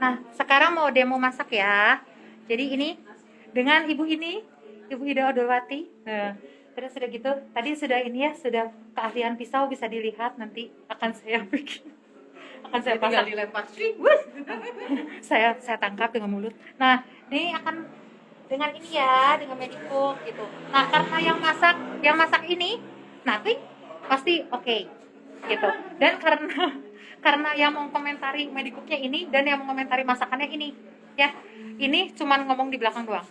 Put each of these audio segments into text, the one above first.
Nah, sekarang mau demo masak ya. Jadi ini dengan Ibu Ida Odolwati. Nah, terus sudah gitu, tadi sudah ini ya, sudah keahlian pisau bisa dilihat nanti akan saya bikin. Akan saya tinggal pasang. dilempar. saya tangkap dengan mulut. Nah, ini akan dengan ini ya, dengan Medicook gitu. Nah, karena yang masak ini nanti pasti oke gitu. Dan karena yang mau komentari Medicooknya ini dan yang mau komentari masakannya ini ya, ini cuman ngomong di belakang doang.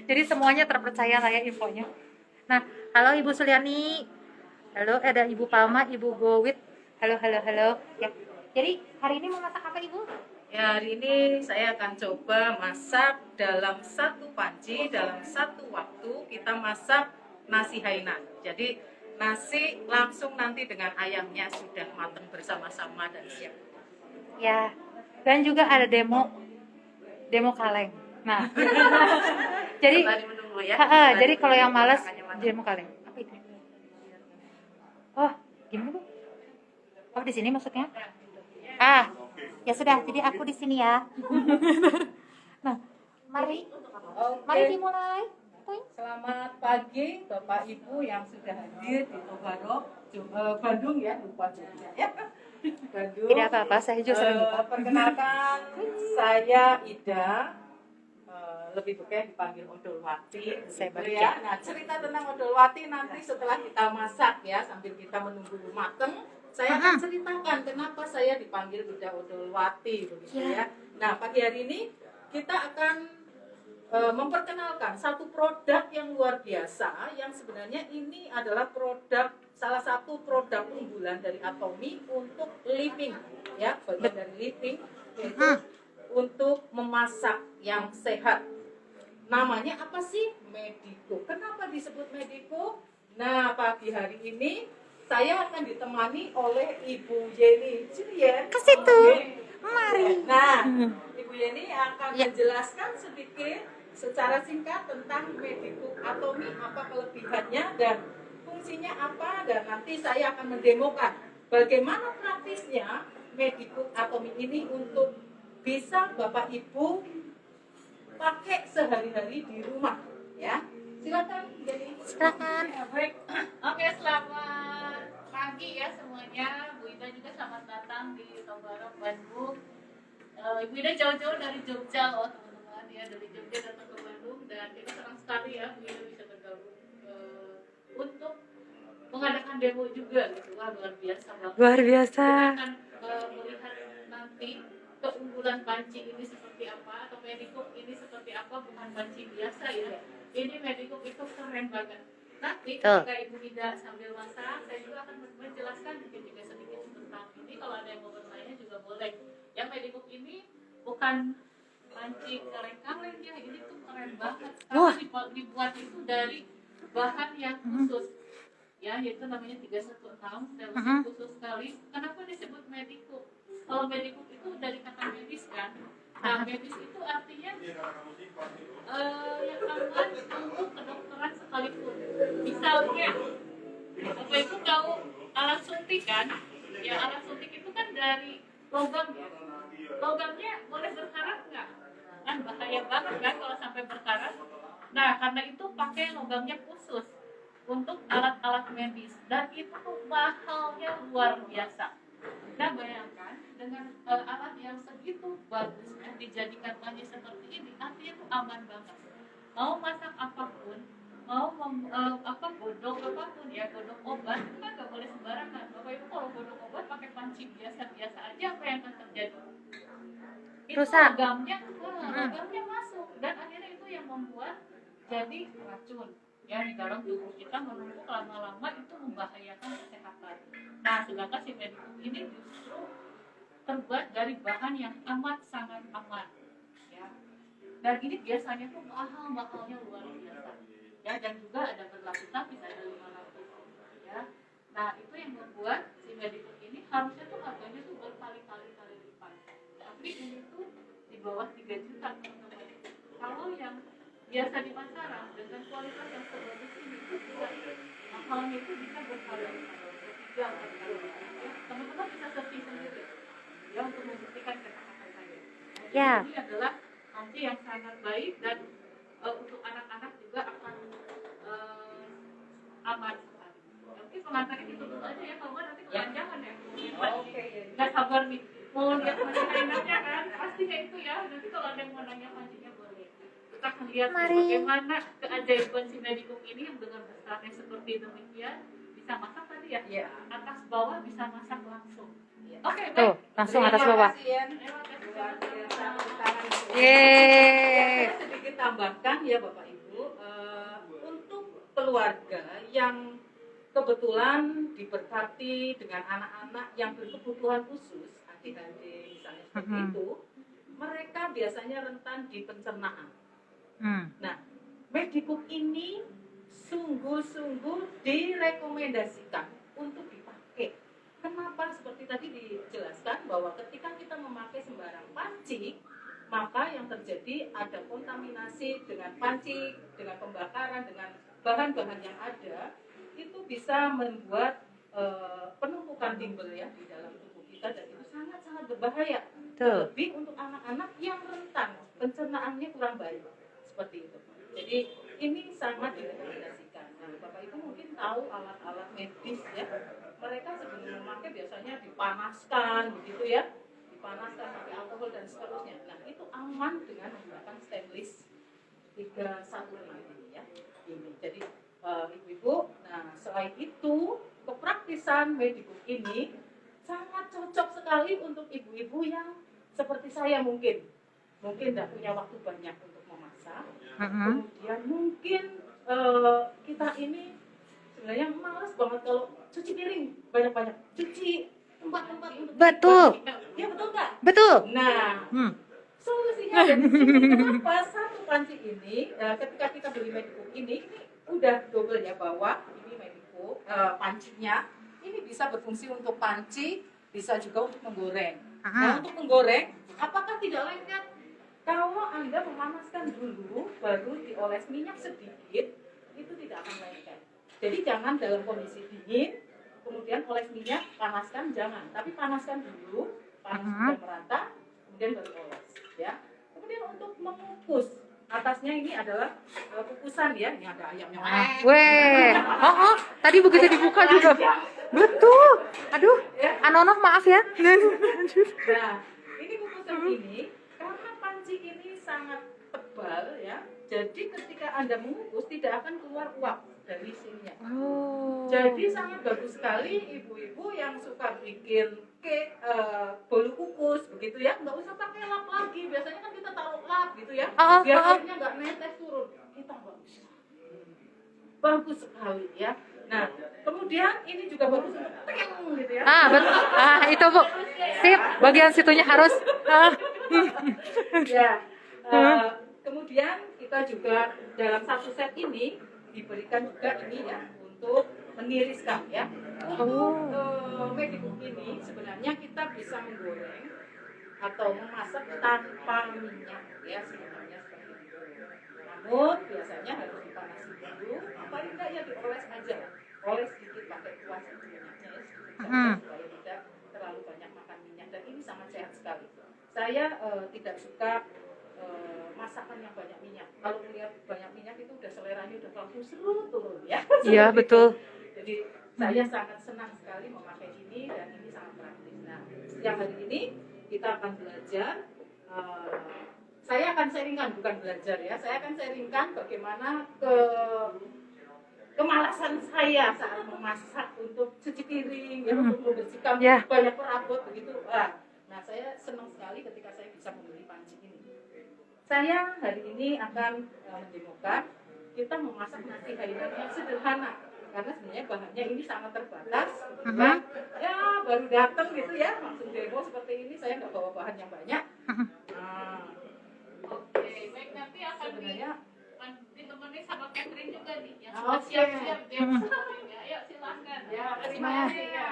Jadi semuanya terpercaya saya infonya. Nah, halo Ibu Suliani. Halo, ada Ibu Palma, Ibu Gowit. Halo ya. Jadi hari ini mau masak apa Ibu? Ya, hari ini saya akan coba masak dalam satu panci, dalam satu waktu kita masak nasi Hainan. Jadi nasi langsung nanti dengan ayamnya sudah matang bersama-sama dan siap. Ya, dan juga ada demo kaleng. Nah, jadi Tadi menunggu ya. jadi kalau yang malas demo kaleng. Apa itu? Oh, gimana Bu? Oh, di sini maksudnya? Ah, ya sudah. Jadi aku di sini ya. Nah, mari dimulai. Selamat pagi Bapak Ibu yang sudah hadir di Tobarok, Bandung ya, lupa Jogja ya. Bandung. Tidak apa-apa, saya juga sering lupa. Perkenalkan, saya Ida, lebih baik dipanggil Odolwati. Saya baru ya. Nah, cerita tentang Odolwati nanti setelah kita masak ya, sambil kita menunggu mateng, saya akan ceritakan kenapa saya dipanggil Ida Odolwati begitu ya. Nah, pagi hari ini kita akan memperkenalkan satu produk yang luar biasa yang sebenarnya ini adalah salah satu produk unggulan dari Atomy untuk living ya, bagian dari living yaitu untuk memasak yang sehat. Namanya apa sih? Medicook. Kenapa disebut Medicook? Nah, pagi hari ini saya akan ditemani oleh Ibu Yeni. Sini ya. Ke situ. Mari. Nah, Ibu Yeni akan menjelaskan sedikit secara singkat tentang Medicook Atomy, apa kelebihannya dan fungsinya apa, dan nanti saya akan mendemokan bagaimana praktisnya Medicook Atomy ini untuk bisa Bapak Ibu pakai sehari-hari di rumah ya. Silakan Yeni. Silakan. Baik. Oke, selamat pagi ya semuanya. Bu Ida juga selamat datang di Tobarok, Bandung. Ibu Ida jauh-jauh dari Jogja loh teman-teman ya, dari Jogja datang ke Bandung, dan kita senang sekali ya Bu Ida bisa bergabung untuk mengadakan demo juga gitu. Wah, luar biasa banget. Luar biasa. Kita akan melihat nanti keunggulan panci ini seperti apa, atau Medicook ini seperti apa, bukan panci biasa ya. Ini Medicook itu keren banget. Nanti ketika Ibu Ida sambil masak, saya juga akan menjelaskan juga sedikit tentang ini. Kalau ada yang mau bertanya juga boleh. Yang Medicook ini bukan panci kaleng-kaleng ya, ini tuh keren banget. Karena dibuat itu dari bahan yang khusus. Ya, yaitu namanya 316 stainless khusus sekali. Kenapa disebut Medicook? Kalau Medicook itu dari kata medis kan. Nah, medis itu artinya yang aman untuk kedokteran sekalipun. Misalnya, Bapak Ibu tahu alat suntik kan? Ya, alat suntik itu kan dari logam ya. Logamnya boleh berkarat nggak? Kan bahaya banget kan kalau sampai berkarat. Nah, karena itu pakai logamnya khusus untuk alat-alat medis, dan itu mahalnya luar biasa. Nah, bayangkan dengan alat yang segitu bagusnya dijadikan panci seperti ini, artinya itu aman banget. Mau masak apapun, mau godok apapun ya, godok obat itu kan nggak boleh sembarangan. Bapak Ibu kalau godok obat pakai panci biasa-biasa aja, apa yang akan terjadi? Itu logamnya masuk, dan akhirnya itu yang membuat jadi racun ya di dalam tubuh kita, menumpuk lama-lama itu membahayakan kesehatan. Nah, sedangkan si Medicook ini justru terbuat dari bahan yang amat sangat aman ya. Dan ini biasanya tuh mahalnya luar biasa ya, dan juga ada berlapis-lapis, ada 500 ya. Nah, itu yang membuat si Medicook ini harusnya tuh harganya tuh berkali-kali lipat, tapi ini tuh di bawah 3 juta teman-teman. Kalau yang biasa di pasaran dengan kualitas yang sebagus ini itu bisa mahalnya itu bisa berkali-kali, 3 atau 4 kali ya. Teman-teman bisa searching sendiri ya untuk membuktikan kata-kata saya. Ya. Ini adalah panci yang sangat baik dan untuk anak-anak juga akan aman sekali. Oke, pengantarnya ditutup aja ya, kalau nggak nanti kepanjangan ya. Oke. Nggak sabar nih, mau lihat panci enaknya kan? Pastinya itu ya. Nanti kalau ada yang mau nanya pancinya boleh. Kita akan lihat Mari. bagaimana keajaiban si Medicube ini yang dengan besarnya seperti demikian bisa masak tadi ya. Iya. Atas bawah bisa masak langsung. Iya. Oke, Tuh, baik. langsung atas Terima bawah. kasih, Yan. Terima kasih Luar biasa, sama-sama. tepuk tangan. Yeay. Saya sedikit tambahkan ya Bapak Ibu, untuk keluarga yang kebetulan diberkati dengan anak-anak yang berkebutuhan khusus, adik-adik misalnya seperti itu, mereka biasanya rentan di pencernaan. Nah, Medicube ini sungguh-sungguh direkomendasikan untuk dipakai. Kenapa? Seperti tadi dijelaskan bahwa ketika kita memakai sembarang panci, maka yang terjadi ada kontaminasi dengan panci, dengan pembakaran, dengan bahan-bahan yang ada, itu bisa membuat penumpukan timbul ya di dalam tubuh kita, dan itu sangat-sangat berbahaya. Tuh. Lebih untuk anak-anak yang rentan pencernaannya kurang baik, seperti itu. Jadi ini sangat direkomendasikan. Nah, Bapak Ibu mungkin tahu alat-alat medis ya. Mereka sebelum memakai biasanya dipanaskan begitu ya, dipanaskan pakai alkohol dan seterusnya. Nah, itu aman dengan menggunakan stainless 316 ini ya. Ini. Jadi ibu-ibu, nah selain itu kepraktisan Medicube ini sangat cocok sekali untuk ibu-ibu yang seperti saya mungkin tidak punya waktu banyak untuk memasak. Kemudian mungkin kita ini sebenarnya malas banget kalau cuci piring banyak-banyak, cuci tempat-tempat untuk Betul. ya betul nggak? Betul. Nah, solusinya ada di sini. Kenapa satu panci ini ketika kita beli Medicube ini udah double ya, bahwa ini Medicube pancinya ini bisa berfungsi untuk panci, bisa juga untuk menggoreng. Nah, untuk menggoreng, apakah tidak lengket kalau Anda memanaskan dulu baru dioles minyak sedikit, itu tidak akan lengket. Jadi jangan dalam kondisi dingin kemudian oles minyak, panaskan, jangan, tapi panaskan dulu, panas sudah merata, kemudian baru oles ya. Kemudian untuk mengukus, atasnya ini adalah kukusan ya, ini ada ayamnya. Weh. Tadi begitu dibuka juga. Betul. Aduh, Anono maaf ya. Nah, ini kukusan ini karena panci ini sangat tebal ya. Jadi ketika Anda mengukus tidak akan keluar uap dari sininya. Jadi sangat bagus sekali ibu-ibu yang suka bikin cake, bolu kukus begitu ya, nggak usah pakai lap lagi. Biasanya kan kita taruh lap gitu ya, biar airnya nggak netes turun. Kita nggak bisa. Bagus sekali ya. Nah, kemudian ini juga bagus untuk teng gitu ya. Betul. Itu Bu. Sip, bagian situnya harus. Ya. Kemudian kita juga dalam satu set ini diberikan juga ini ya untuk meniriskan ya. Untuk Medicube ini sebenarnya kita bisa menggoreng atau memasak tanpa minyak ya, sebenarnya seperti itu. Namun biasanya harus dipanasi dulu, paling enggak ya dioles aja, oles sedikit pakai kuas minyaknya ya, supaya tidak terlalu banyak makan minyak, dan ini sangat sehat sekali. Saya tidak suka masakan yang banyak minyak. Kalau melihat banyak minyak itu udah seleranya udah langsung seru turun ya. Iya, betul. Jadi saya sangat senang sekali memakai ini dan ini sangat praktis. Nah, siang hari ini kita akan belajar. Saya akan sharingkan, bukan belajar ya. Saya akan sharingkan bagaimana kemalasan saya saat memasak untuk cuci piring, ya, untuk membersihkan banyak perabot begitu. Nah, saya senang sekali ketika saya bisa membeli panci ini. Saya hari ini akan mendemokan kita memasak nasi Hainan yang sederhana, karena sebenarnya bahannya ini sangat terbatas, ya baru datang gitu ya, langsung demo seperti ini. Saya nggak bawa bahan yang banyak. Oke, baik, nanti akan Sebenarnya ditemani sama Catherine juga nih yang Oke. sudah siap-siap dia ya. Ayo silakan. ya, terima kasih ya.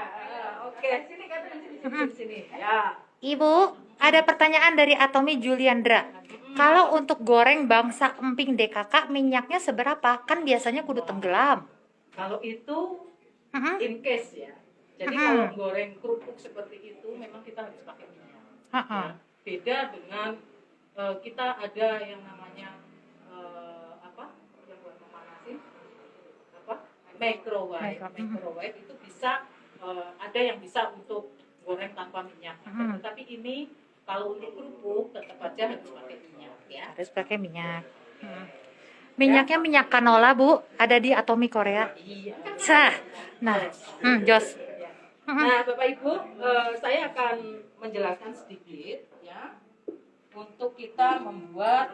Oke, sini Catherine, sini. Ya. Ibu, ada pertanyaan dari Atomi Juliandra. Kalau untuk goreng bangsa emping DKK minyaknya seberapa? Kan biasanya kudu tenggelam. Kalau itu in case ya. Jadi kalau goreng kerupuk seperti itu memang kita harus pakai minyak. Ya. Beda dengan kita ada yang namanya apa? Yang buat memanasin apa? Microwave. Microwave itu bisa ada yang bisa untuk goreng tanpa minyak. Tetapi ini kalau untuk kerupuk tetap aja harus pakai minyak ya. Harus pakai minyak. Minyaknya minyak canola, Bu. Ada di Atomi Korea. Iya. Sah. Nah, Jos. Nah, Bapak Ibu, saya akan menjelaskan sedikit ya untuk kita membuat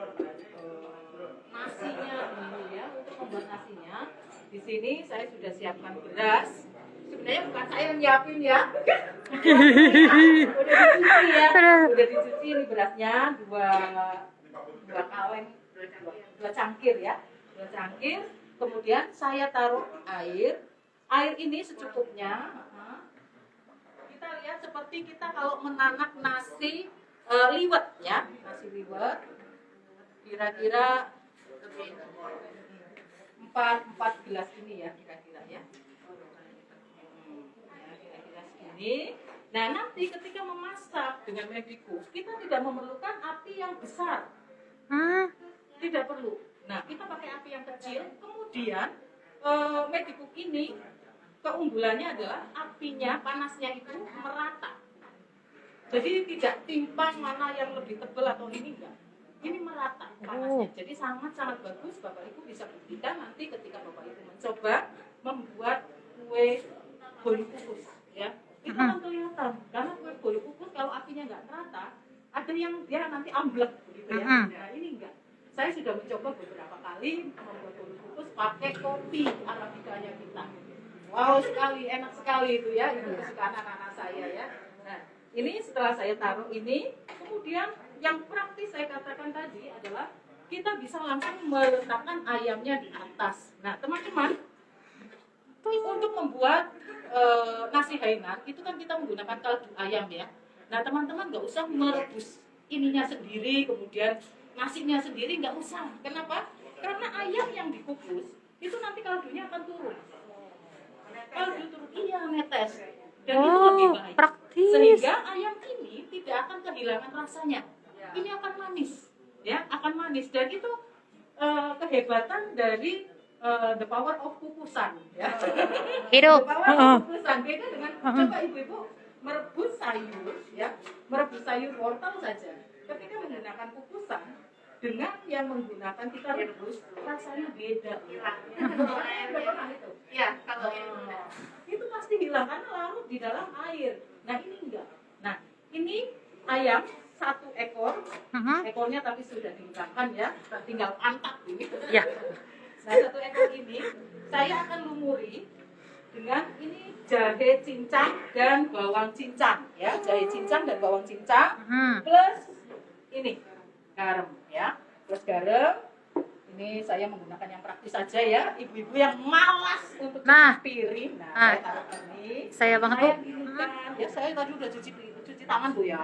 nasinya dulu ya. Untuk membuat nasinya, di sini saya sudah siapkan beras. Sebenarnya bukan saya yang nyiapin ya. Udah dicuci ya. Udah dicuci ini berasnya dua kaleng, dua cangkir ya. Dua cangkir. Kemudian saya taruh air. Air ini secukupnya. Kita lihat seperti kita kalau menanak nasi liwet ya, nasi liwet kira-kira 4 gelas ini ya kira-kira ya. Kira-kira segini. Nah nanti ketika memasak dengan Medicook kita tidak memerlukan api yang besar, tidak perlu. Nah kita pakai api yang kecil. Kemudian Medicook ini keunggulannya adalah apinya, panasnya itu merata. Jadi tidak timpang mana yang lebih tebal atau ini enggak. Ini merata panasnya. Jadi sangat-sangat bagus. Bapak Ibu bisa buktikan nanti ketika Bapak Ibu mencoba membuat kue bolu kukus ya. Itu akan kelihatan. Karena kue bolu kukus kalau apinya enggak merata, ada yang dia nanti amblek begitu ya. Nah, ini enggak. Saya sudah mencoba beberapa kali membuat bolu kukus pakai kopi arabikanya kita. Wow sekali, enak sekali itu ya, itu kesukaan anak-anak saya ya. Nah, ini setelah saya taruh ini, kemudian yang praktis saya katakan tadi adalah kita bisa langsung meletakkan ayamnya di atas. Nah, teman-teman, untuk membuat nasi Hainan itu kan kita menggunakan kaldu ayam ya. Nah, teman-teman nggak usah merebus ininya sendiri, kemudian nasinya sendiri nggak usah. Kenapa? Karena ayam yang dikukus itu nanti kaldunya akan turun. Kaldu turun, iya netes. Dan itu lebih baik. Praktis. Sehingga ayam ini tidak akan kehilangan rasanya. Ini akan manis, ya, akan manis. Dan itu kehebatan dari the power of kukusan, ya. Hidup. The power of kukusan beda dengan coba ibu-ibu merebus sayur, ya, merebus sayur wortel saja. Ketika menggunakan kukusan dengan yang menggunakan kita rebus rasanya beda. Ya, kalau itu pasti hilang karena larut di dalam air. Nah ini enggak. Nah ini ayam 1 ekor, ekornya tapi sudah dihilangkan ya, tinggal pantat ini. Ya. Nah 1 ekor ini saya akan lumuri dengan ini jahe cincang dan bawang cincang ya, jahe cincang dan bawang cincang plus ini garam ya, plus garam. Ini saya menggunakan yang praktis saja ya, ibu-ibu yang malas untuk cuci piring. Nah, saya taruh ini. Saya banget Bu. Ya, saya tadi udah cuci tangan Bu ya.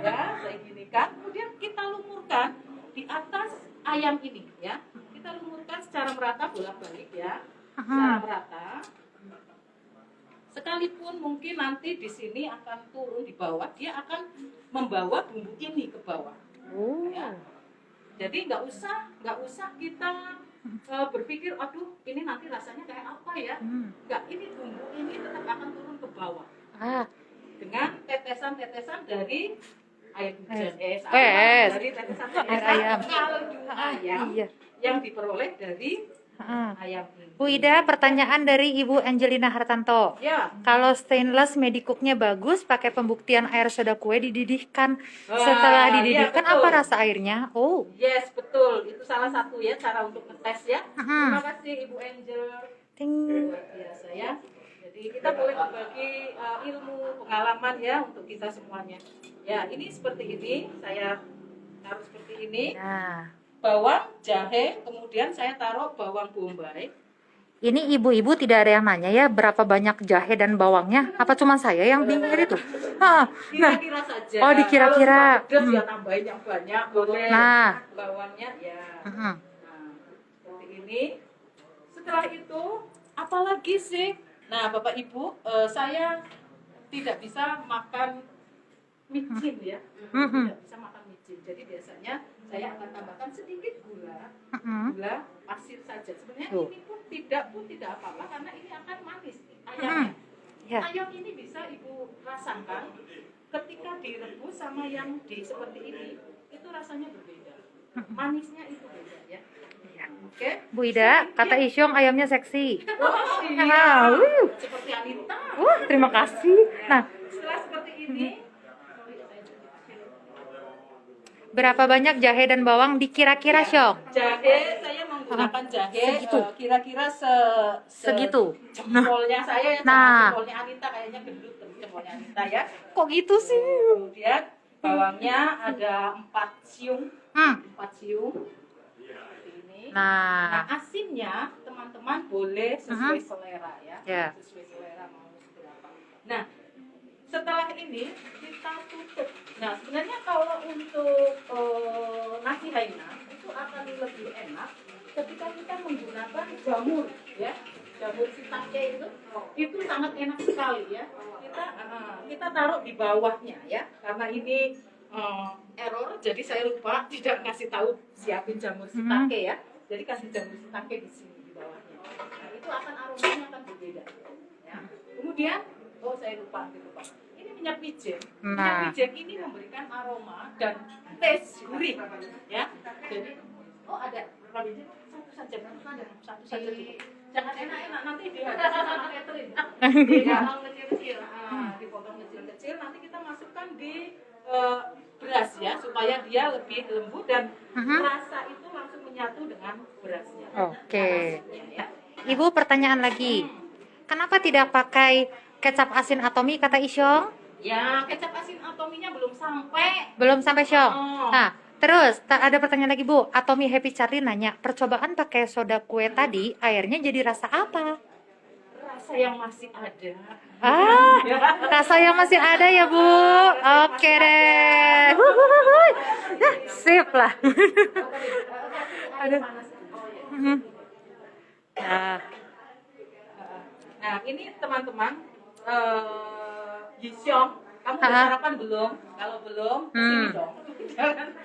Ya, saya ginikan. Kemudian kita lumurkan di atas ayam ini ya. Kita lumurkan secara merata bolak-balik ya. Secara merata. Sekalipun mungkin nanti di sini akan turun di bawah, dia akan membawa bumbu ini ke bawah. Ya. Jadi nggak usah kita berpikir, aduh ini nanti rasanya kayak apa ya? Nggak, ini bumbu ini tetap akan turun ke bawah dengan tetesan-tetesan dari air hujan, dari tetesan-tetesan ayam. kaldu ayam yang diperoleh dari ayam ini. Bu Ida, pertanyaan dari Ibu Angelina Hartanto. Ya. Kalau stainless Medicooknya bagus, pakai pembuktian air soda kue dididihkan. Setelah dididihkan, ya, apa rasa airnya? Oh. Yes, betul. Itu salah satu ya cara untuk ngetes ya. Terima kasih Ibu Angel. Luar biasa ya. Jadi kita boleh berbagi ilmu, pengalaman ya untuk kita semuanya. Ya, ini seperti ini. Saya taruh seperti ini. Nah. Bawang, jahe, kemudian saya taruh bawang bombay. Ini ibu-ibu tidak ada yang nanya ya berapa banyak jahe dan bawangnya? Apa cuma saya yang bingung itu? Kira-kira saja. Oh, dikira-kira. Kalau pedas ya tambahin yang banyak boleh. Nah. Bawangnya ya. Nah, seperti ini. Setelah itu, apalagi sih? Nah, Bapak Ibu, saya tidak bisa makan micin ya. Tidak bisa makan micin. Jadi biasanya saya akan tambahkan sedikit gula, Mm-mm. gula pasir saja. Sebenarnya Tuh. ini pun tidak apa-apa karena ini akan manis nih, ayamnya. Ya. Ayam ini bisa ibu rasakan ketika direbus sama yang seperti ini, itu rasanya berbeda. Manisnya itu beda ya. Oke. Bu Ida, kata Isyong ayamnya seksi. Oh, Ah, wuh. seperti Anita. Terima kasih. Nah, Setelah seperti ini, berapa banyak jahe dan bawang dikira-kira, Syong? jahe saya menggunakan jahe Segitu. kira-kira Segitu. jempolnya saya ya, Nah. jempolnya Anita kayaknya gendut tapi jempolnya Anita ya. Kok gitu sih? Kemudian bawangnya ada 4 siung, 4 siung seperti ini. Nah, Nah, asinnya teman-teman boleh sesuai selera ya. Ya. Sesuai selera mau seberapa. Nah, setelah ini kita tutup. Nah, sebenarnya kalau untuk nasi Hainan itu akan lebih enak ketika kita menggunakan jamur ya. Jamur shiitake itu sangat enak sekali ya. Kita taruh di bawahnya ya. Karena ini error, jadi saya lupa tidak ngasih tahu siapin jamur shiitake ya. Jadi kasih jamur shiitake di sini di bawahnya. Nah, itu akan aromanya akan berbeda. Ya. Kemudian, saya lupa. Ini minyak wijen. Minyak Nah. wijen ini memberikan aroma dan taste gurih, ya. Jadi, ada berapa wijen? Satu saja cukup. Jangan enak-enak nanti dihabiskan sama catering. Dipotong kecil-kecil. Dipotong kecil-kecil. Nanti kita masukkan di beras ya, supaya dia lebih lembut dan rasa itu langsung menyatu dengan berasnya. Oke. Nasinya, ya. Ibu pertanyaan lagi. Kenapa tidak pakai kecap asin atomi kata Isyong? Ya, kecap asin atominya belum sampai. Belum sampai Syong. Oh. Nah, terus ada pertanyaan lagi Bu. Atomi Happy Charlie nanya, percobaan pakai soda kue tadi, airnya jadi rasa apa? Rasa yang masih ada. Rasa yang masih ada ya Bu. Oke deh. Sip lah. Aduh. Nah, Nah, ini teman-teman, Yisyong, kamu udah sarapan belum? Kalau belum, kesini dong.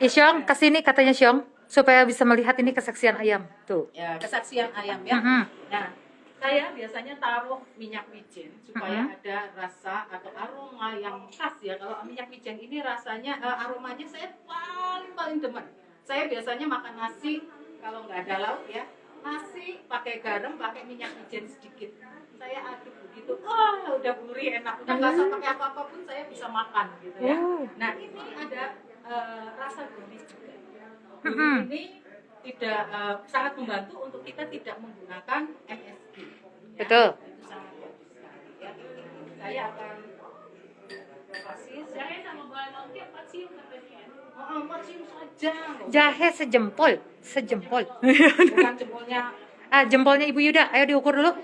Isyong kesini katanya Syong supaya bisa melihat ini kesaksian ayam. Tuh. Ya, kesaksian ayam ya. Nah, saya biasanya taruh minyak wijen supaya ada rasa atau aroma yang khas ya. Kalau minyak wijen ini rasanya aromanya saya paling demen. Saya biasanya makan nasi kalau nggak ada lauk ya, nasi pakai garam, pakai minyak wijen sedikit. Saya aduk begitu, udah gurih enak, udah nggak usah pakai apa-apa pun saya bisa makan gitu ya. Nah, ini ada rasa gurih juga. Gurih ini tidak sangat membantu untuk kita tidak menggunakan MSG. Ya. Betul. Itu sangat bagus sekali ya. Saya akan kasih Jahe sama bawang dia 4 siung katanya. cium saja loh. Jahe sejempol. Bukan jempolnya. Jempolnya Ibu Yuda, ayo diukur dulu.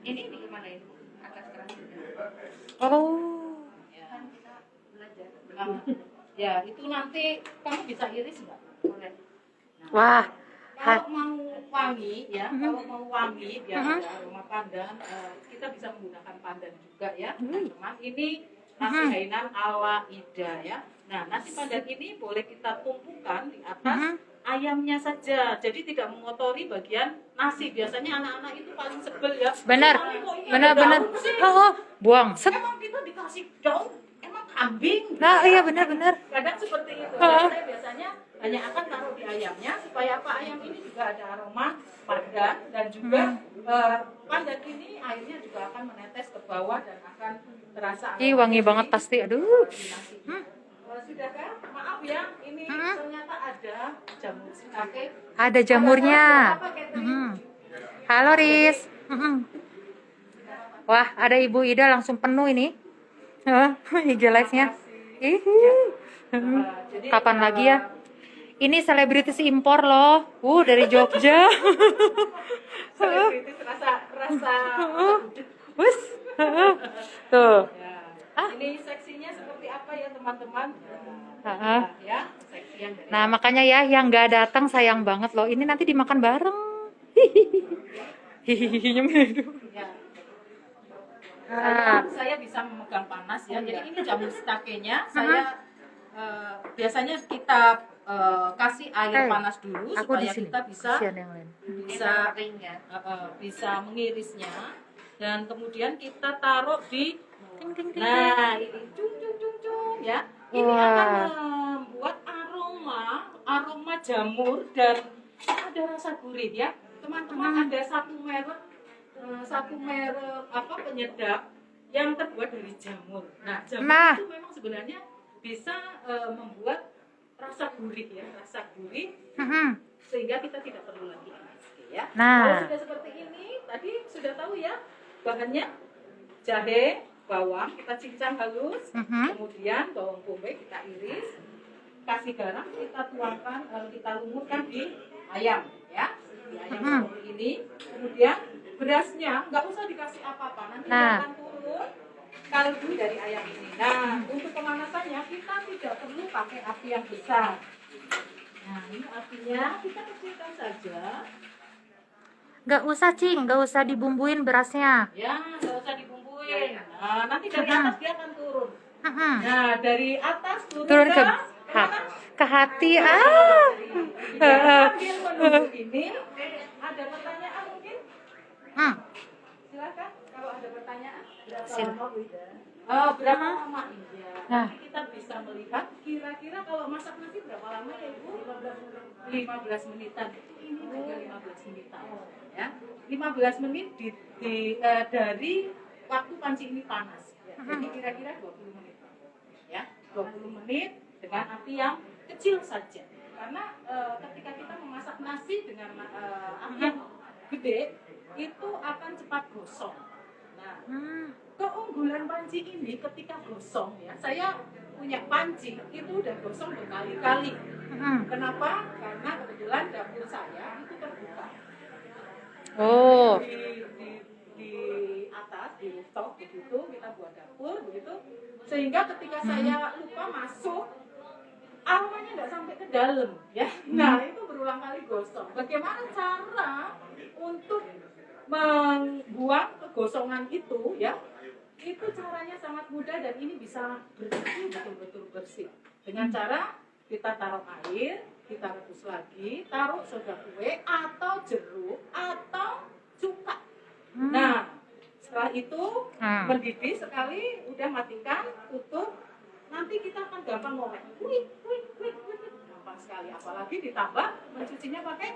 Ini gimana ini? Agak keras juga. Oh. Ya, kita belajar. Ya, itu nanti kamu bisa iris nggak? Boleh. Nah, Wah. kalau mau wangi ya, kalau mau wangi biar ada aroma pandan, kita bisa menggunakan pandan juga ya, teman-teman. Ini nasi Hainan ala Ida ya. Nah, nasi pandan ini boleh kita tumpukan di atas ayamnya saja, jadi tidak mengotori bagian nasi. Biasanya anak-anak itu paling sebel ya. Benar. "Mami, kok ini Benar. ada daun sih?" Buang. Set. Emang kita dikasih daun, emang kambing. Nah, iya benar. Kadang seperti itu. Saya biasanya hanya akan taruh di ayamnya supaya apa, ayam ini juga ada aroma pandan dan juga pandan ini airnya juga akan menetes ke bawah dan akan terasa. Ih, wangi banget pasti. Aduh. Sudahkah? Maaf ya, ini ternyata ada jamur shiitake. Ada jamurnya. Apa, Catherine? Halo Riz. Wah, ada Ibu Ida langsung penuh ini. IG live-nya. Jadi, Kapan lagi ya? Ini selebritis impor loh. Dari Jogja. selebritis rasa Wus. Tuh. ya. Ini seksinya seperti apa ya teman-teman? Ya, seksi yang dari Nah, makanya ya yang nggak datang sayang banget loh. Ini nanti dimakan bareng. ya. Saya bisa memegang panas ya. Jadi ini jamur stakenya. Saya biasanya kita kasih air panas dulu Aku di supaya sini. kita bisa Kasihan yang lain. bisa mengirisnya, dan kemudian kita taruh di Ting, ting, ting, ting. nah ini cung ya. Ini Wah. akan membuat aroma jamur dan ada rasa gurih ya. Teman-teman, ada satu merek apa penyedap yang terbuat dari jamur. Nah, jamur itu memang sebenarnya bisa membuat rasa gurih ya, sehingga kita tidak perlu lagi MSG ya. Kalau sudah seperti ini, tadi sudah tahu ya bahannya: jahe, bawang kita cincang halus, kemudian bawang bombay kita iris, kasih garam, kita tuangkan, kita lumurkan di ayam ya, di ayam seperti ini. Kemudian berasnya nggak usah dikasih apa-apa, nanti akan turun kaldu dari ayam ini. Nah, untuk pemanasannya kita tidak perlu pakai api yang besar. Nah, ini apinya kita kecilkan saja. Nggak usah, Cing, nggak usah dibumbuin berasnya. Ya, nggak usah dibumbuin. Nah, nanti dari atas dia akan turun. Nah, dari atas turun ke hati. Sambil menunggu ini, ada pertanyaan mungkin? Silakan, kalau ada pertanyaan. Berapa lama ini? Nanti kita bisa melihat kira-kira kalau masak nasi berapa lama ya Ibu? 15 menitan. Ini juga 15 menitan. Ya, 15 menit dari waktu panci ini panas. Jadi kira-kira 20 menit. Ya, 20 menit dengan api yang kecil saja. Karena ketika kita memasak nasi dengan api yang gede, itu akan cepat gosong. Nah, keunggulan panci ini ketika gosong ya, saya punya panci itu udah gosong berkali-kali. Kenapa? Karena kebetulan dapur saya itu terbuka. Di atas, di rooftop begitu, kita buat dapur begitu, sehingga ketika saya lupa masuk, aromanya nggak sampai ke dalam ya. Nah, itu berulang kali gosong. Bagaimana cara untuk membuang kegosongan itu ya? Itu caranya sangat mudah dan ini bisa bersih, betul-betul bersih. Dengan cara kita taruh air, kita rebus lagi, taruh soda kue atau jeruk atau cuka. Nah, setelah itu mendidih sekali, udah matikan, tutup. Nanti kita akan gampang ngorek. Gampang sekali. Apalagi ditambah mencucinya pakai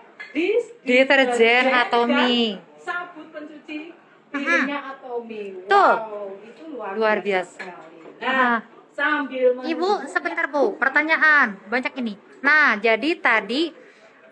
deterjen atau mie. Sabun pencuci piringnya atau mie. Wow, itu luar biasa. Sekali. Nah, sambil menunggu. Ibu, sebentar Bu, pertanyaan banyak ini. Nah, jadi tadi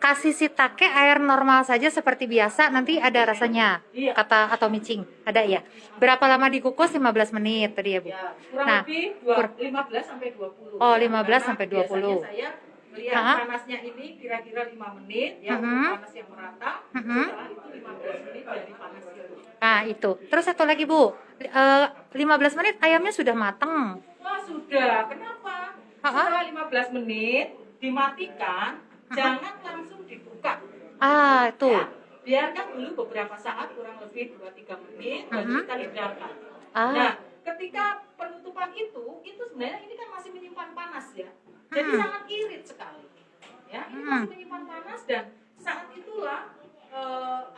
kasih shiitake air normal saja seperti biasa, nanti ada rasanya. Iya. Kata atau micing, ada ya. Berapa lama dikukus? 15 menit tadi ya Bu. Ya, kurang lebih 15 sampai 20. Oh, ya. 15 sampai 20. Biasanya saya melihat panasnya ini kira-kira 5 menit ya, untuk panas yang merata. Setelah itu 15 menit dari panas itu. Nah, itu. Terus satu lagi Bu, 15 menit ayamnya sudah matang. Wah, sudah. Kenapa? Setelah 15 menit dimatikan, jangan langsung dibuka. Itu. Ya, biarkan dulu beberapa saat, kurang lebih 2-3 menit, baru kita hidangkan. Nah, ketika penutupan itu sebenarnya ini kan masih menyimpan panas ya. Jadi sangat irit sekali. Ya, ini masih menyimpan panas dan saat itulah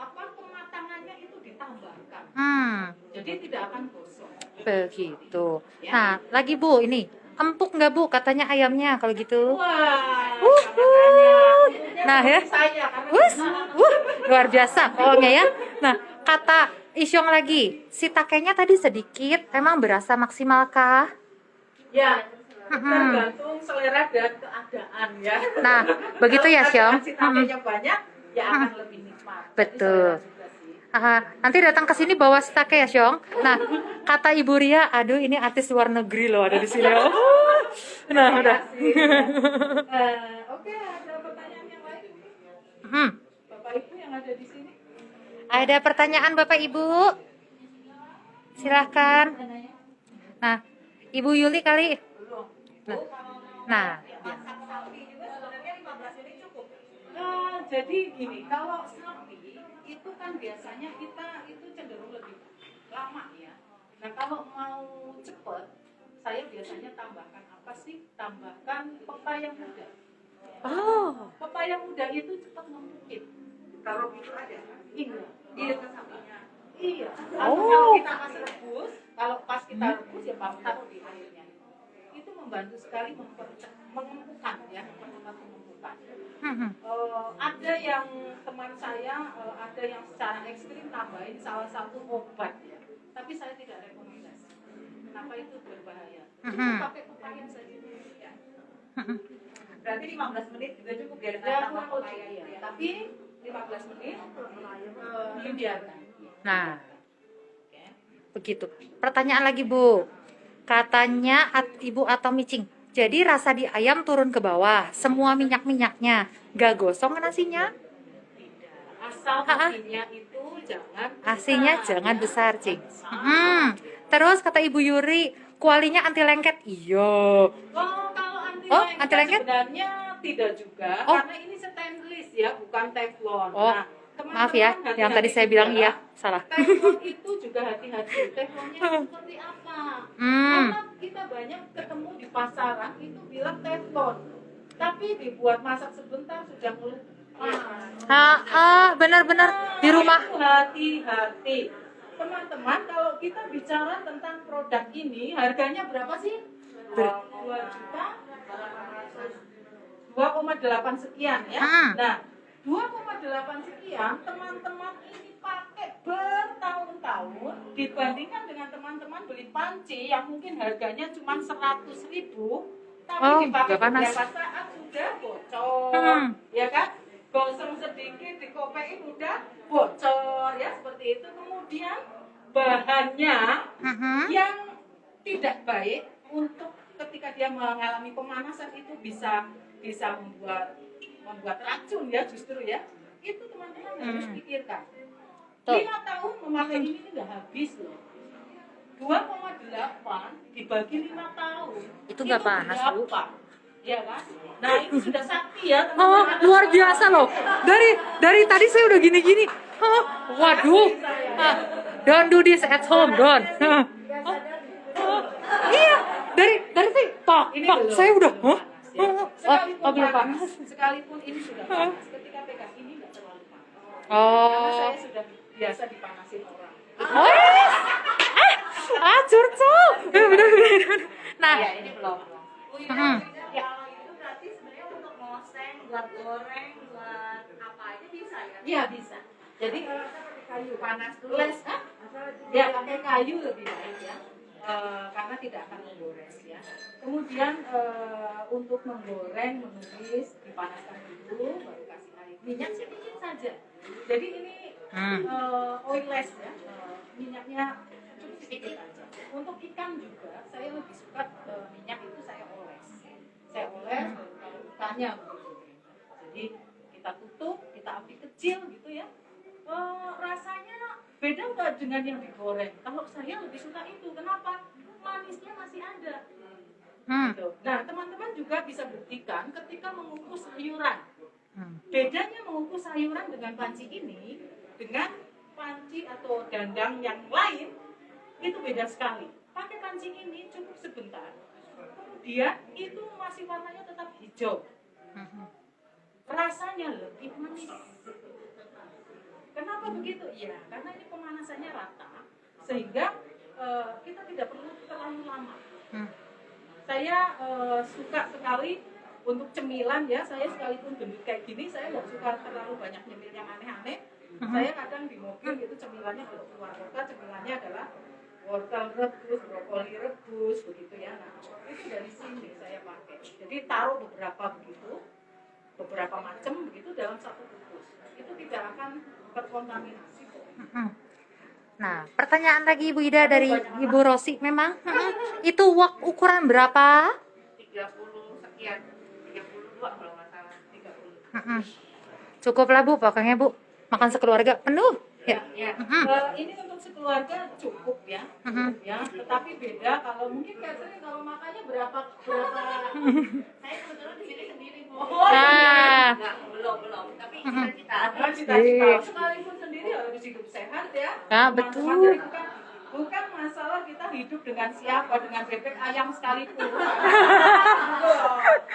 pematangannya itu ditambahkan. Jadi tidak akan gosong. Begitu. Nah, lagi Bu, ini empuk nggak Bu? Katanya ayamnya kalau gitu. Wah, nah ya, luar biasa pokoknya ya. Nah, kata Isyong lagi, shiitakenya tadi sedikit, emang berasa maksimalkah? Ya, tergantung selera dan keadaan ya. Nah, begitu ya Syong. Shiitakenya banyak, ya akan lebih nikmat. Betul. Nanti datang ke sini bawa shiitake ya Syong. Nah, kata Ibu Ria, aduh ini artis luar negeri loh ada di sini. Nah, udah. Oke, ada pertanyaan yang lain? Bapak Ibu yang ada di sini? Ada pertanyaan Bapak Ibu? Silahkan. Nah, Ibu Yuli kali. Nah. Masak sapi juga sebenarnya 15 menit cukup. Jadi gini, kalau sapi itu kan biasanya kita itu cenderung lebih lama ya. Nah kalau mau cepet, saya biasanya tambahkan apa sih? Tambahkan pepaya muda. Oh. Pepaya muda itu cepat membukit. Taruh gitu aja. Iya. Di dekat sampingnya. Iya. Oh. Kalau kita masih rebus, kalau pas kita rebus ya taruh di airnya. Itu membantu sekali mengempukan ya, mempercepat pemumpukan. Ada yang teman saya, ada yang secara ekstrim nambahin salah satu obat ya. Tapi saya tidak rekomendasi. Kenapa itu berbahaya? Cukup pakai pepaya saja. Ya. Berarti 15 menit juga cukup ya dengan Ya, tambah kurang pepaya lebih, itu ya. tapi 15 menit dibiarkan. Nah, Oke. begitu. Pertanyaan lagi, Bu. Katanya Ibu atau Micing. Jadi rasa di ayam turun ke bawah, semua minyak-minyaknya. Gak gosong nasinya? Tidak. Asal Ah, ah. apinya itu jangan Asinya besar, jangan ya. besar, Cing. Terus kata Ibu Yuri, kualinya anti lengket. Iya. Oh, kalau anti Oh, lengket anti lengket? sebenarnya tidak juga, Oh. karena ini stainless ya, bukan teflon. Oh, Nah, teman-teman Maaf ya, hati-hati yang tadi saya juga. bilang iya, salah. Teflon itu juga hati-hati. Teflonnya seperti apa? Karena kita banyak ketemu di pasaran itu bilang teflon, tapi dibuat masak sebentar sudah melepas. Benar-benar di rumah. Itu hati-hati. Teman-teman, kalau kita bicara tentang produk ini, harganya berapa sih? 2 juta 2,8 sekian ya. Nah, 2,8 sekian teman-teman ini pakai bertahun-tahun dibandingkan dengan teman-teman beli panci yang mungkin harganya cuma 100.000, tapi Oh, dipakai udah panas. beberapa saat sudah bocor, ya kan? Gosong sedikit dikopein udah bocor ya, seperti itu. Kemudian bahannya yang tidak baik untuk ketika dia mengalami pemanasan itu bisa membuat racun ya, justru ya. Itu teman-teman harus pikirkan. 5 tahun memakai ini nggak habis loh. 2,8 dibagi 5 tahun. Itu nggak panas, Bu. berapa? Ya kan? Nah, ini sudah sakti ya. Oh, teman-teman. luar biasa loh. Dari tadi saya udah gini-gini. Waduh. Don't do this at home, don't. Iya, dari tadi Pak, Ini Pak, belum saya udah. panas, ya. Sekalipun belum panas, panas. sekalipun ini sudah panas, ketika pegang ini nggak terlalu panas. Karena Oh. saya sudah biasa dipanasin orang. Oh, yes. Curcol. Benar-benar. Nah, Ya, ini belum. Ya. Kalau itu berarti sebenarnya untuk ngoseng, buat goreng, buat apa aja bisa ya? Iya bisa. Jadi Kayu panas dulu. les, ya pakai kayu lebih baik ya. Karena tidak akan menggores ya. Kemudian untuk menggoreng, menumis dipanaskan dulu, baru kasih air. Minyak sedikit saja. Jadi ini oilless ya. Minyaknya cukup sedikit aja. Untuk ikan juga saya lebih suka minyak itu saya oles. Saya oles kalau ikannya begitu. Jadi kita tutup, kita api kecil gitu ya. Rasanya beda nggak dengan yang digoreng? Kalau saya lebih suka itu, kenapa? Manisnya masih ada. Gitu. Nah, teman-teman juga bisa buktikan ketika mengukus sayuran. Bedanya mengukus sayuran dengan panci ini dengan panci atau dandang yang lain itu beda sekali. Pakai panci ini cukup sebentar, kemudian itu masih warnanya tetap hijau. Rasanya lebih manis. Kenapa begitu? Ya, karena ini pemanasannya rata, sehingga kita tidak perlu terlalu lama. Saya suka sekali untuk cemilan ya. Saya sekalipun gendut kayak gini, saya nggak suka terlalu banyak nyemil yang aneh-aneh. Saya kadang di mobil itu cemilannya kalau keluar kota, cemilannya adalah wortel rebus, brokoli rebus, begitu ya. Nah, itu dari sini saya pakai. Jadi taruh beberapa begitu, beberapa macam begitu dalam satu bungkus. Itu tidak akan terkontaminasi kok. Nah, pertanyaan lagi Ibu Ida dari Ibu Rosi memang itu wok ukuran berapa? 30 sekian. 32 kalau nggak salah. 30. Cukuplah Bu, pokoknya Bu. Makan sekeluarga penuh. Ya. Ya. Ini untuk sekeluarga cukup ya. Ya, tetapi beda kalau mungkin Catherine kalau makannya berapa Saya kebetulan di sini sendiri, Bu. Ah. Enggak, belum. Tapi cita-cita. cita-cita sekalipun sendiri harus hidup sehat ya. Ya, Teman-teman, betul. itu kan Bukan masalah kita hidup dengan siapa, dengan bebek ayam sekalipun.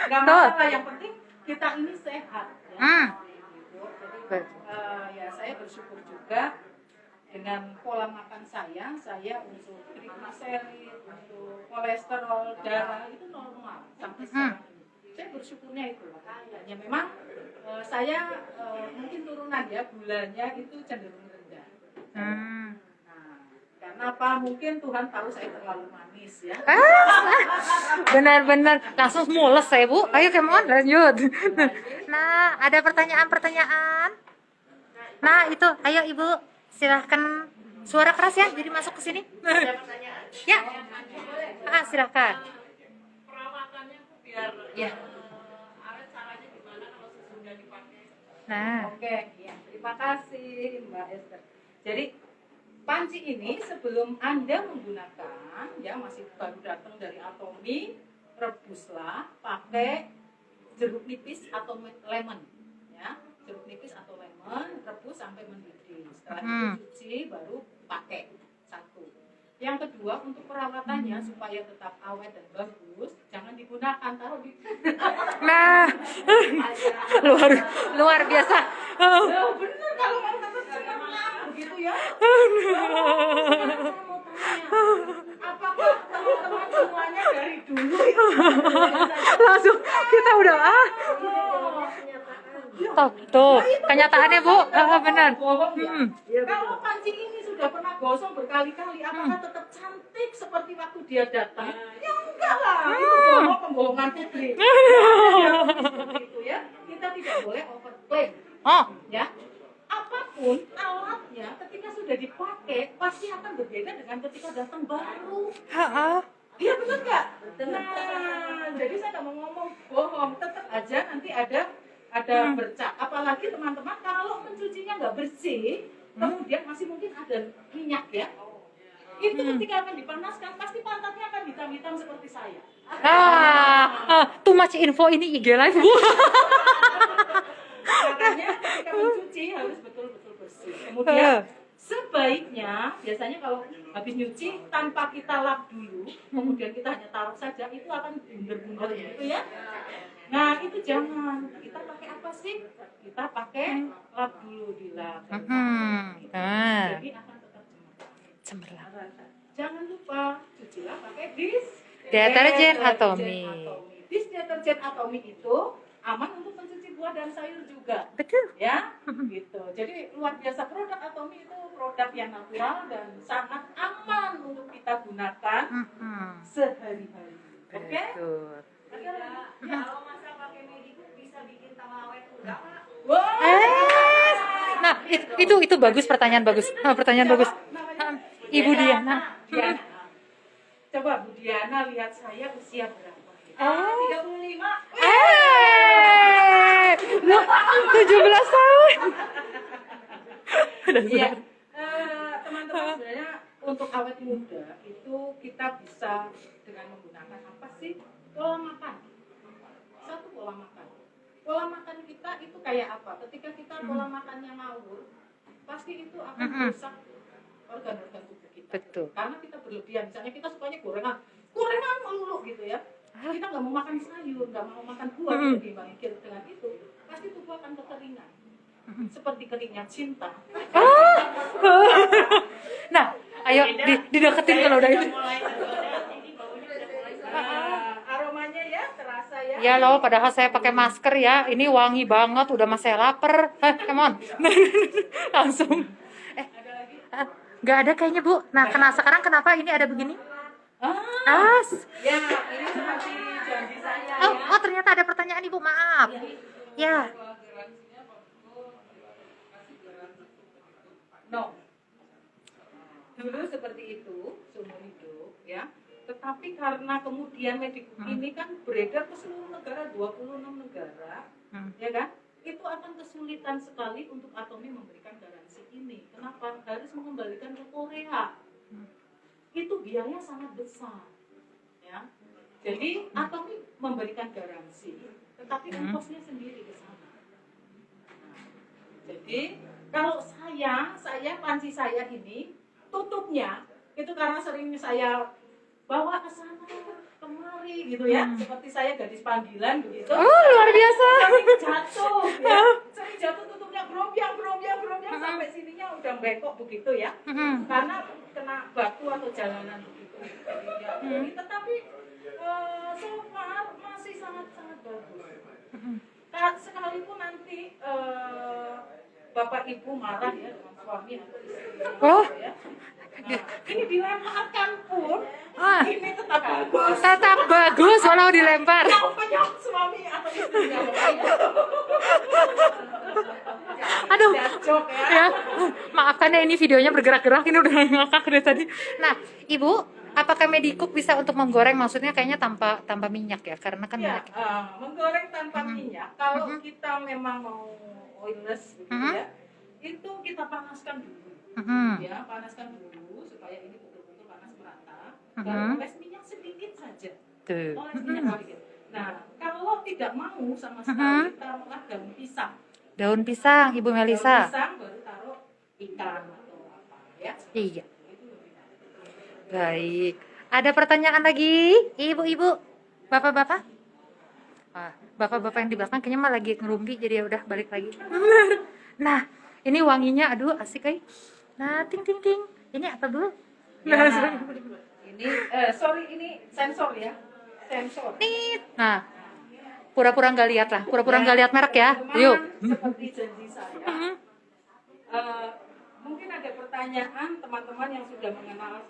Nggak masalah, yang penting kita ini sehat. Ya. Gitu. Jadi ya saya bersyukur juga dengan pola makan saya untuk triglycerid, untuk kolesterol darah itu normal sampai sekarang ini. Saya bersyukurnya itu. Ya memang saya mungkin turunan ya, gulanya itu cenderung rendah. Nah, karena apa? Mungkin Tuhan tahu saya terlalu manis ya. Benar-benar langsung mules saya Bu. Ayo come on lanjut. Nah, ada pertanyaan. Nah, itu ayo Ibu silahkan suara keras ya, jadi masuk ke sini. Ya. Silahkan. Perawatannya tuh biar Ya. awet caranya gimana kalau sesudah dipakai? Nah, Oke, ya. Terima kasih Mbak Esther. Jadi panci ini sebelum Anda menggunakan, ya masih baru datang dari Atomi, rebuslah pakai jeruk nipis atau lemon, ya jeruk nipis atau lemon, rebus sampai mendidih. Setelah itu cuci, baru pakai satu. Yang kedua, untuk perawatannya supaya tetap awet dan bagus, jangan digunakan, taruh di nah, luar biasa. Ya bener, kalau mau tetap cemerlang begitu ya. Saya mau tanya, apakah teman-teman semuanya dari dulu itu Langsung kita udah tuh kenyataannya Bu, benar. bohong ya? Kalau panci ini sudah pernah gosong berkali-kali, apakah tetap cantik seperti waktu dia datang? Ya enggak lah, itu bohong, pembohongan publik. Seperti itu ya, kita tidak boleh overclaim. Oh, Ya, apapun alatnya ketika sudah dipakai pasti akan berbeda dengan ketika datang baru. Iya betul nggak? Nah, jadi saya nggak mau ngomong bohong, tetap aja nanti ada bercak. Apalagi teman-teman kalau mencucinya nggak bersih, kemudian masih mungkin ada minyak ya. Itu ketika akan dipanaskan pasti pantatnya akan hitam-hitam seperti saya. too much info ini IG live Bu. Makanya ketika mencuci harus betul-betul bersih. Kemudian sebaiknya biasanya kalau habis nyuci tanpa kita lap dulu, kemudian kita hanya taruh saja, itu akan bundar-bundar gitu ya. Nah itu jangan. Kita pakai apa sih? Kita pakai lap dulu, dilap. Jadi akan tetap Cemerlang. Jangan lupa cucilah pakai Deterjen Atomi. Deterjen Atomi itu aman untuk mencuci buah dan sayur juga. Betul. Ya, gitu. Jadi luar biasa, produk Atomi itu produk yang natural dan sangat aman untuk kita gunakan sehari-hari. Oke? Betul. Kalau masak pakai mediku bisa bikin tambah awet muda nggak? Wah. Nah, itu bagus, pertanyaan bagus. Pertanyaan bagus. Ibu Diana. Diana. Coba Bu Diana lihat saya usia berapa? 35. 17 tahun. Iya. Teman-teman sebenarnya untuk awet muda itu kita bisa dengan menggunakan apa sih? Pola makan. Satu, pola makan. Pola makan kita itu kayak apa? Ketika kita pola makannya ngawur, pasti itu akan merusak organ-organ tubuh kita. Betul. Karena kita berlebihan. Misalnya kita sukanya gorengan melulu gitu ya. Kita nggak mau makan sayur, nggak mau makan buah, diimbangi dengan itu, pasti tubuh akan kekeringan. Seperti keringnya cinta. Nah, ayo dideketin kalau udah itu. Aromanya ya terasa ya. Ya loh, padahal saya pakai masker ya. Ini wangi banget, udah mas saya lapar. Come on. Langsung. Nggak ada kayaknya Bu. Nah, sekarang kenapa ini ada begini? Ya, ini seperti janji saya ya. Oh, ternyata ada pertanyaan Ibu, maaf. Ya. No. Dulu seperti itu, seumur hidup ya. Tetapi karena kemudian Medicook ini kan beredar ke seluruh negara, 26 negara, ya kan? Itu akan kesulitan sekali untuk Atomi memberikan garansi ini. Kenapa? Harus mengembalikan ke Korea. Itu biaya sangat besar. Ya. Jadi Atomi memberikan garansi, tetapi ongkosnya sendiri ke sana. Nah, jadi kalau saya panci saya ini tutupnya Itu karena sering saya bawa ke sana kemari gitu ya, seperti saya gadis panggilan begitu. Oh, luar biasa. Sering jatuh ya, sering jatuh tutupnya grombyang sampai sininya udah bengkok begitu ya, karena kena batu atau jalanan begitu. Ya, tetapi so far masih sangat bagus. Sekalipun nanti bapak ibu marah ya dengan suami atau istri, Oh. ya. Nah, ini dilemparkan pun ini tetap bagus. Tetap bagus walau dilempar. Penyok suami atau istrinya. Aduh. Jok Ya, ya. maafkan ya ini videonya bergerak-gerak, ini udah ngakak dari tadi. Nah, Ibu, apakah Medicook bisa untuk menggoreng? Maksudnya kayaknya tanpa minyak ya, karena kan Ya, minyak. menggoreng tanpa minyak. Kalau kita memang mau oilless begitu ya, itu kita panaskan dulu. Ya, panaskan dulu supaya ini betul-betul panas merata. Dan oles minyak sedikit saja. Tuh. Oles minyak sedikit. Nah, kalau tidak mau sama sekali, taruhlah daun pisang. Daun pisang, Ibu Daun Melisa. pisang baru taruh ikan atau apa ya. Iya. Itu lebih baik. Baik. Ada pertanyaan lagi, Ibu-ibu, Bapak-bapak? Bapak-bapak yang di belakang kayaknya mah lagi ngerumpi, jadi ya udah balik lagi. Nah, ini wanginya, aduh asik kayaknya. Nah, ting ting ting. Ini apa dulu? Ya, ini ini sensor ya. Sensor. Nih. Nah, pura-pura nggak lihat lah, pura-pura nggak lihat merek ya. Teman-teman, Yuk. seperti janji saya. Mungkin ada pertanyaan teman-teman yang sudah mengenal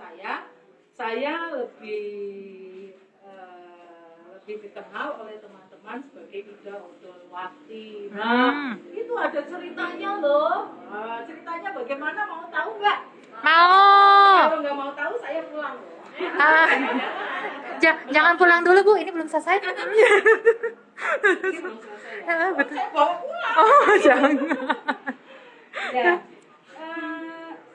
saya lebih dikenal oleh teman-teman sebagai Ida Odolwati. Nah, itu ada ceritanya loh. Ceritanya bagaimana, mau tahu nggak? Mau. Kalau nggak mau tahu, saya pulang loh. Jangan pulang dulu Bu, ini belum selesai. Ini belum selesai ya. Betul. Saya bawa pulang. Oh, jangan. Ya,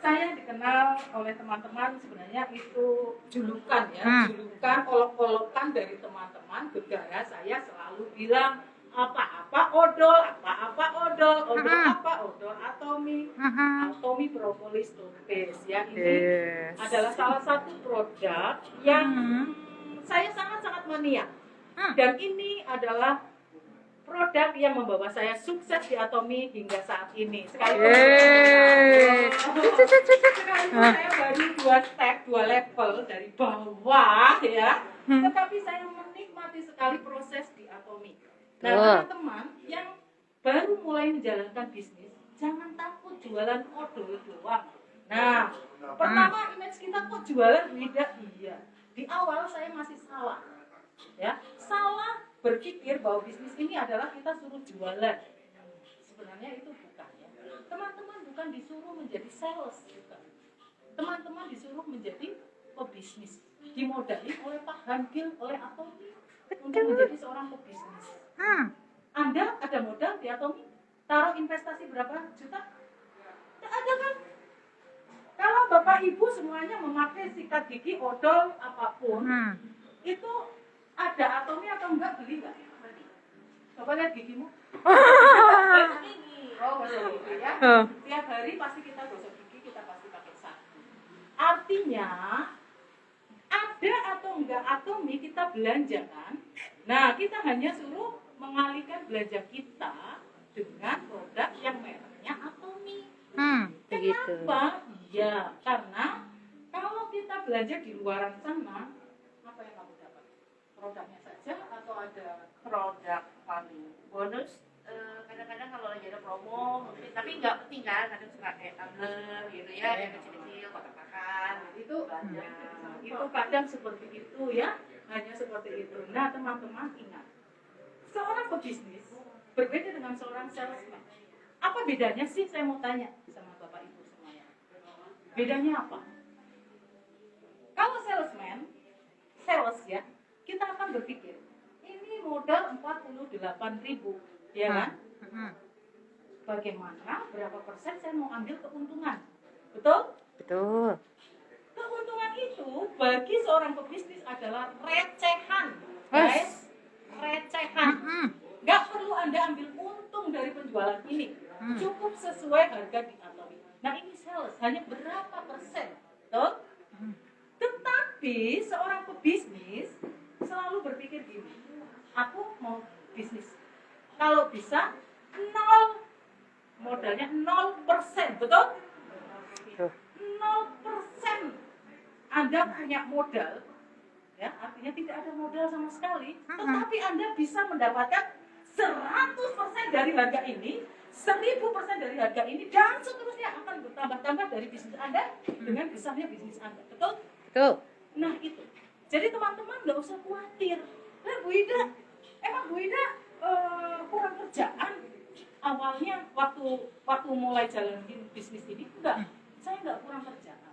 saya dikenal oleh teman-teman sebenarnya itu julukan ya, julukan olok-olokan dari teman-teman. Gara saya selalu bilang apa-apa odol, odol atomi propolis toothpaste ya. Ini adalah salah satu produk yang saya sangat-sangat mania. Dan ini adalah produk yang membawa saya sukses di Atomi hingga saat ini. Sekalipun saya baru 2 step, 2 level dari bawah ya, tetapi saya menikmati sekali proses di Atomi. Nah, teman-teman yang baru mulai menjalankan bisnis, jangan takut jualan odol doang. Nah, pertama image kita kok jualan beda? Iya. Di awal saya masih salah. Ya, salah berpikir bahwa bisnis ini adalah kita suruh jualan. Sebenarnya itu bukan ya. Teman-teman bukan disuruh menjadi sales, bukan. Teman-teman disuruh menjadi pebisnis. Dimodali oleh Pak Hangil, oleh Atomi untuk menjadi seorang pebisnis. Anda ada modal di Atomi? Taruh investasi berapa juta? Tidak ada kan? Kalau Bapak Ibu semuanya memakai sikat gigi, odol, apapun, itu ada Atomi atau enggak, beli enggak? Bapak lihat gigimu. Oh, gosok gigi ya. Tiap hari pasti kita gosok gigi, kita pasti pakai sabun. Artinya ada atau enggak Atomi kita belanjakan. Nah, kita hanya suruh mengalihkan belanja kita dengan produk yang mereknya Atomi. Begitu. Kenapa? Iya, karena kalau kita belanja di luaran sana, apa yang kamu dapat? Produknya saja atau ada produk paling bonus? Kadang-kadang kalau lagi ada promo mungkin, tapi nggak penting kan, kadang suka kayak tumbler gitu ya, yang kecil-kecil kotak-kotakan Itu itu kadang seperti itu ya, hanya seperti itu. Nah, teman-teman ingat, seorang pebisnis berbeda dengan seorang salesman. Apa bedanya sih, saya mau tanya sama Bapak Ibu semuanya. Bedanya apa? Kalau sales ya, kita akan berpikir, ini modal 48.000, ya kan? Bagaimana, berapa persen saya mau ambil keuntungan? Betul? Betul. Keuntungan itu bagi seorang pebisnis adalah recehan, guys. Recehan. Nggak perlu Anda ambil untung dari penjualan ini. Cukup sesuai harga di Atomi. Nah, ini sales hanya berapa persen? Betul? gini, aku mau bisnis. Kalau bisa nol modalnya 0%, betul? 0% Anda punya modal, ya artinya tidak ada modal sama sekali, tetapi Anda bisa mendapatkan 100% dari harga ini, 1000% dari harga ini, dan seterusnya akan bertambah-tambah dari bisnis Anda dengan besarnya bisnis Anda, betul? Betul. Nah itu, jadi teman-teman nggak usah khawatir. Nah Bu Ida, emang Bu Ida kurang kerjaan awalnya waktu mulai jalanin bisnis ini? Enggak, saya nggak kurang kerjaan.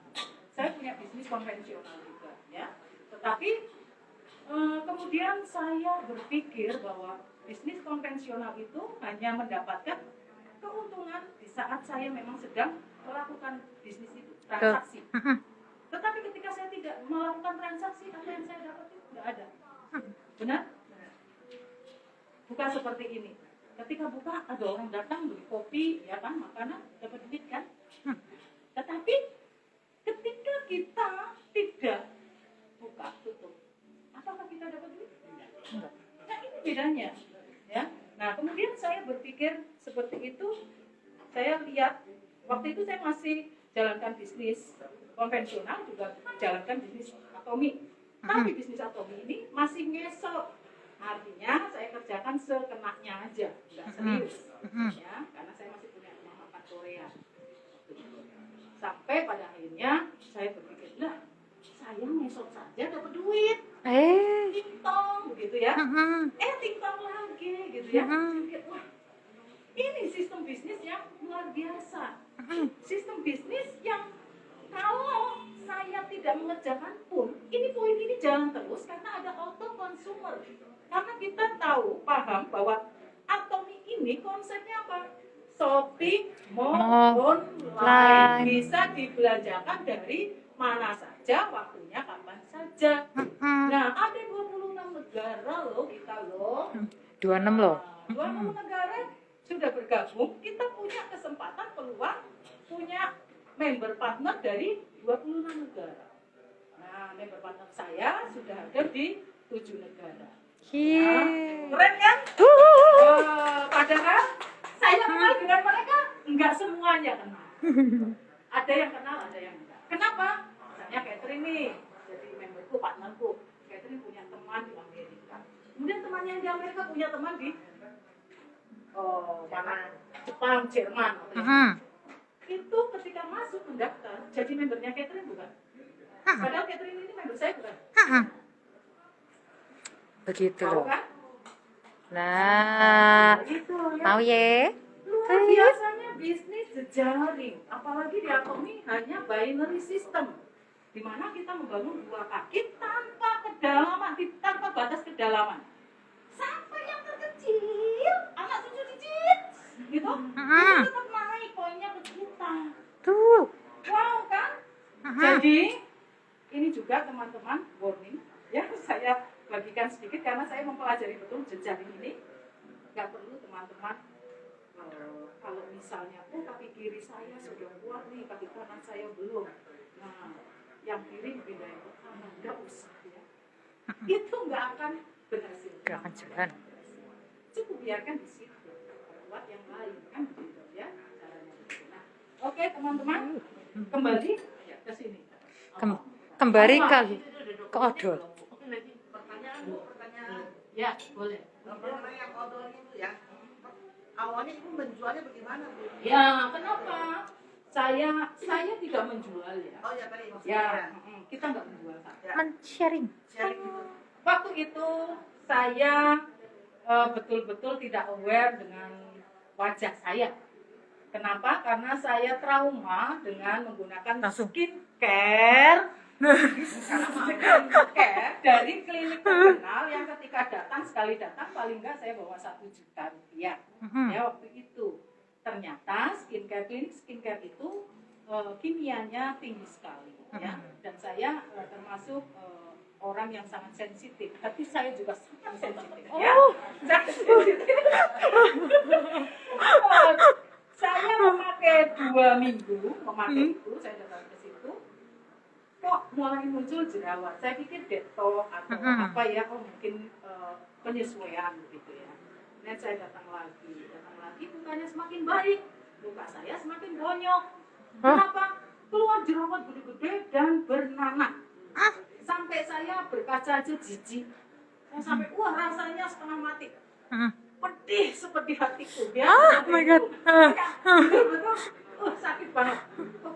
Saya punya bisnis konvensional juga, ya. Tetapi kemudian saya berpikir bahwa bisnis konvensional itu hanya mendapatkan keuntungan di saat saya memang sedang melakukan bisnis itu, transaksi. Tetapi ketika saya tidak melakukan transaksi, apa yang saya dapat itu nggak ada. Benar? Bukan seperti ini. Ketika buka, ada orang datang beli kopi, ya kan, makanan, dapat duit kan. Tetapi ketika kita tidak buka, tutup, apakah kita dapat duit? Enggak. Nah ini bedanya. Ya. Nah kemudian saya berpikir seperti itu. Saya lihat, waktu itu saya masih jalankan bisnis konvensional, juga jalankan bisnis atomi. Tapi bisnis atomi ini masih ngesot. Artinya saya kerjakan sekenaknya aja, nggak serius. Ya, karena saya masih punya rumah makan Korea. Sampai pada akhirnya saya berpikir, lah saya ngesot saja dapat duit. Ting-tong begitu ya. Ting-tong lagi gitu ya. Wah, ini sistem bisnis yang luar biasa. Sistem bisnis yang kalau saya tidak mengerjakan pun, ini poin ini jalan terus karena ada auto consumer. Karena kita tahu, paham bahwa atomi ini konsepnya apa? Shopping mall online, bisa dibelanjakan dari mana saja, waktunya kapan saja. Nah, ada 26 negara loh kita loh. 26 loh. 26 negara sudah bergabung, kita punya kesempatan peluang punya member partner dari 26 negara. Nah, member partner saya sudah ada di 7 negara. Nah, keren kan? Padahal saya kenal dengan mereka, enggak semuanya kenal. Ada yang kenal, ada yang enggak. Kenapa? Misalnya Catherine nih, jadi memberku, partnerku. Catherine punya teman di Amerika. Kemudian temannya yang di Amerika punya teman di mana? Jepang, Jerman. Itu ketika masuk mendaftar, jadi membernya Catherine bukan? Padahal Catherine ini member saya bukan? Begitu Tahu loh. kan? Nah, Itu ya. tahu ya? Luar biasanya bisnis jejaring, apalagi di atomi hanya binary system, di mana kita membangun dua kaki tanpa kedalaman, tanpa batas kedalaman. Sampai yang terkecil, anak cucu cicit, gitu, itu tetap naik poinnya ke kita. Tuh. Wow kan? Jadi ini juga teman-teman warning, ya saya bagikan sedikit karena saya mempelajari betul jejaring ini. Gak perlu teman-teman kalau misalnya kaki kiri saya sudah kuat nih, kaki kanan saya belum. Nah, yang kiri pindahin ke kanan, nggak usah ya. Itu nggak akan berhasil. Nggak akan jalan. Cukup biarkan di situ. Buat yang lain kan begitu ya caranya. Nah, oke teman-teman, kembali ya, ke sini. Kembali ke odol. Pertanyaan. Ya, boleh. Kalau yang odol itu ya, awalnya itu menjualnya bagaimana, Bu? Ya, kenapa? Saya tidak menjual ya. Oh ya tadi Ya, maksudnya. kita nggak menjual Kak. Ya. Men-sharing. Sharing gitu. Waktu itu saya betul-betul tidak aware dengan wajah saya. Kenapa? Karena saya trauma dengan menggunakan Langsung. skincare dari klinik terkenal yang ketika datang, sekali datang paling enggak saya bawa 1 juta rupiah. Ya waktu itu ternyata skincare itu kimianya tinggi sekali ya, dan saya termasuk orang yang sangat sensitif, tapi saya juga sangat sensitif ya. Sangat sensitif. Saya memakai 2 minggu memakai itu, saya datang ke situ. kok mulai muncul jerawat. Saya pikir detox atau apa ya, oh mungkin penyesuaian gitu ya. Dan saya datang lagi, mukanya semakin baik, muka saya semakin bonyok. Kenapa? Keluar jerawat gede-gede dan bernanah. Sampai saya berkaca aja jijik. Saya sampai, wah rasanya setengah mati. Pedih seperti hatiku. Ya, Oh my God. betul-betul, sakit banget.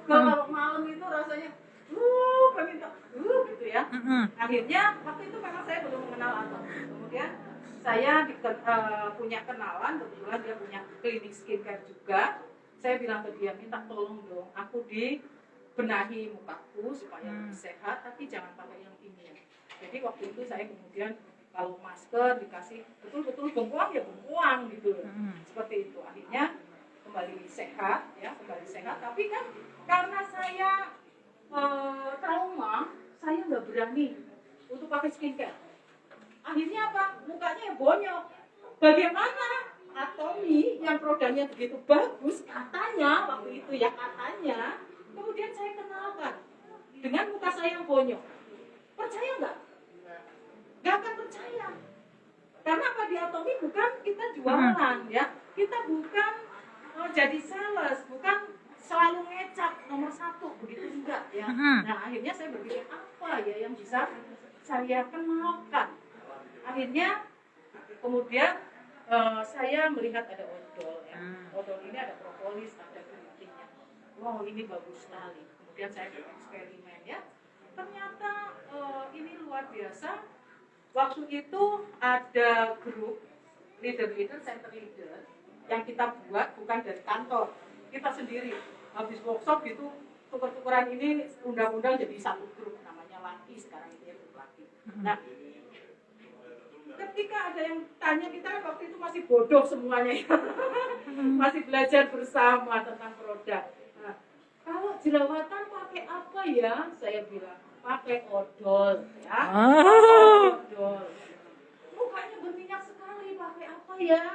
Kalau malam itu rasanya, peminta, gitu ya. Akhirnya waktu itu memang saya belum mengenal Atom. Kemudian saya punya kenalan, kebetulan dia punya klinik skincare juga. Saya bilang ke dia, minta tolong dong, aku dibenahi mukaku supaya lebih sehat, tapi jangan pakai yang ini. Jadi waktu itu saya kemudian kalau masker dikasih betul-betul bengkoang ya bengkoang gitu, seperti itu. Akhirnya kembali sehat, ya kembali sehat. Tapi kan karena saya trauma, saya nggak berani untuk pakai skincare. Akhirnya apa? Mukanya yang bonyok. Bagaimana Atomy yang produknya begitu bagus, katanya waktu itu ya katanya, kemudian saya kenalkan dengan muka saya yang bonyok. Percaya nggak? Nggak akan percaya. Karena apa, di Atomy bukan kita jualan ya, kita bukan jadi sales, bukan selalu ngecap nomor 1 begitu enggak ya. Nah akhirnya saya berpikir apa ya yang bisa saya kenalkan. Akhirnya kemudian saya melihat ada odol ya. Odol ini ada propolis, ada keritingnya. Wow, ini bagus sekali. Kemudian saya bereksperimen ya. Ternyata ini luar biasa. Waktu itu ada grup leader, center leader yang kita buat bukan dari kantor. Kita sendiri habis workshop gitu, tuker-tukeran ini undang-undang jadi satu grup namanya Laki sekarang itu ya, grup Laki. Nah, ketika ada yang tanya, kita kan waktu itu masih bodoh semuanya ya. Masih belajar bersama tentang produk. Nah, kalau jerawatan pakai apa ya? Saya bilang pakai odol ya. Odol. Mukanya berminyak sekali, pakai apa ya?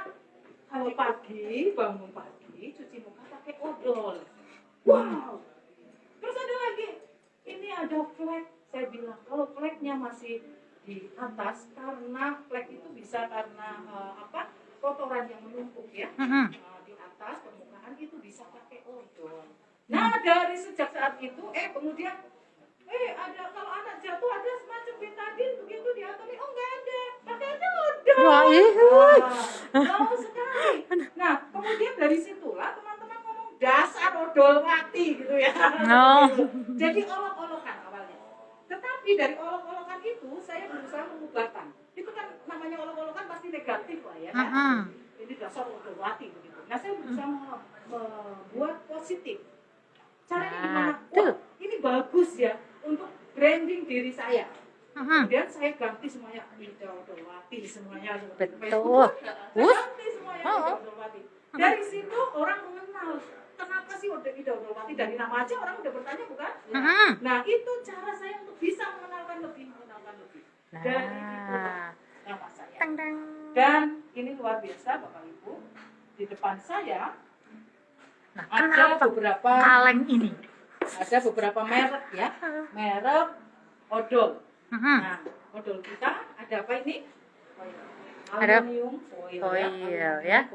Kalau pagi, bangun pagi, cuci muka pakai odol. Wow. Terus ada lagi, ini ada flek. Saya bilang kalau fleknya masih di atas, karena flek itu bisa karena kotoran yang menumpuk ya di atas permukaan, itu bisa pakai odol. Nah dari sejak saat itu kemudian ada, kalau anak jatuh ada semacam betadine begitu di Atomy, oh nggak ada, pakai aja odol. Wow sekali. Nah kemudian dari situlah teman-teman ngomong dasar odolwati gitu ya. Jadi olok-olokan awalnya. Tetapi dari olok-olokan itu saya berusaha mengubahkan. Itu kan namanya olok-olokan pasti negatif lah ya. Ini dasar odolwati begitu. Nah saya berusaha membuat positif. Caranya gimana? Wah, ini bagus ya untuk branding diri saya. Kemudian saya ganti semuanya Ida Odolwati semuanya. Betul. Saya ganti semuanya Ida Odolwati. Dari situ orang mengenal. Kenapa sih Ida Odolwati? Dari nama aja orang udah bertanya bukan? Nah itu cara saya untuk bisa mengenalkan lebih. Dan itu nama saya. Dan ini luar biasa Bapak Ibu. Di depan saya ada beberapa kaleng ini? Ada beberapa merek ya, merek odol. Nah, odol kita ada apa ini? Aluminium foil ya.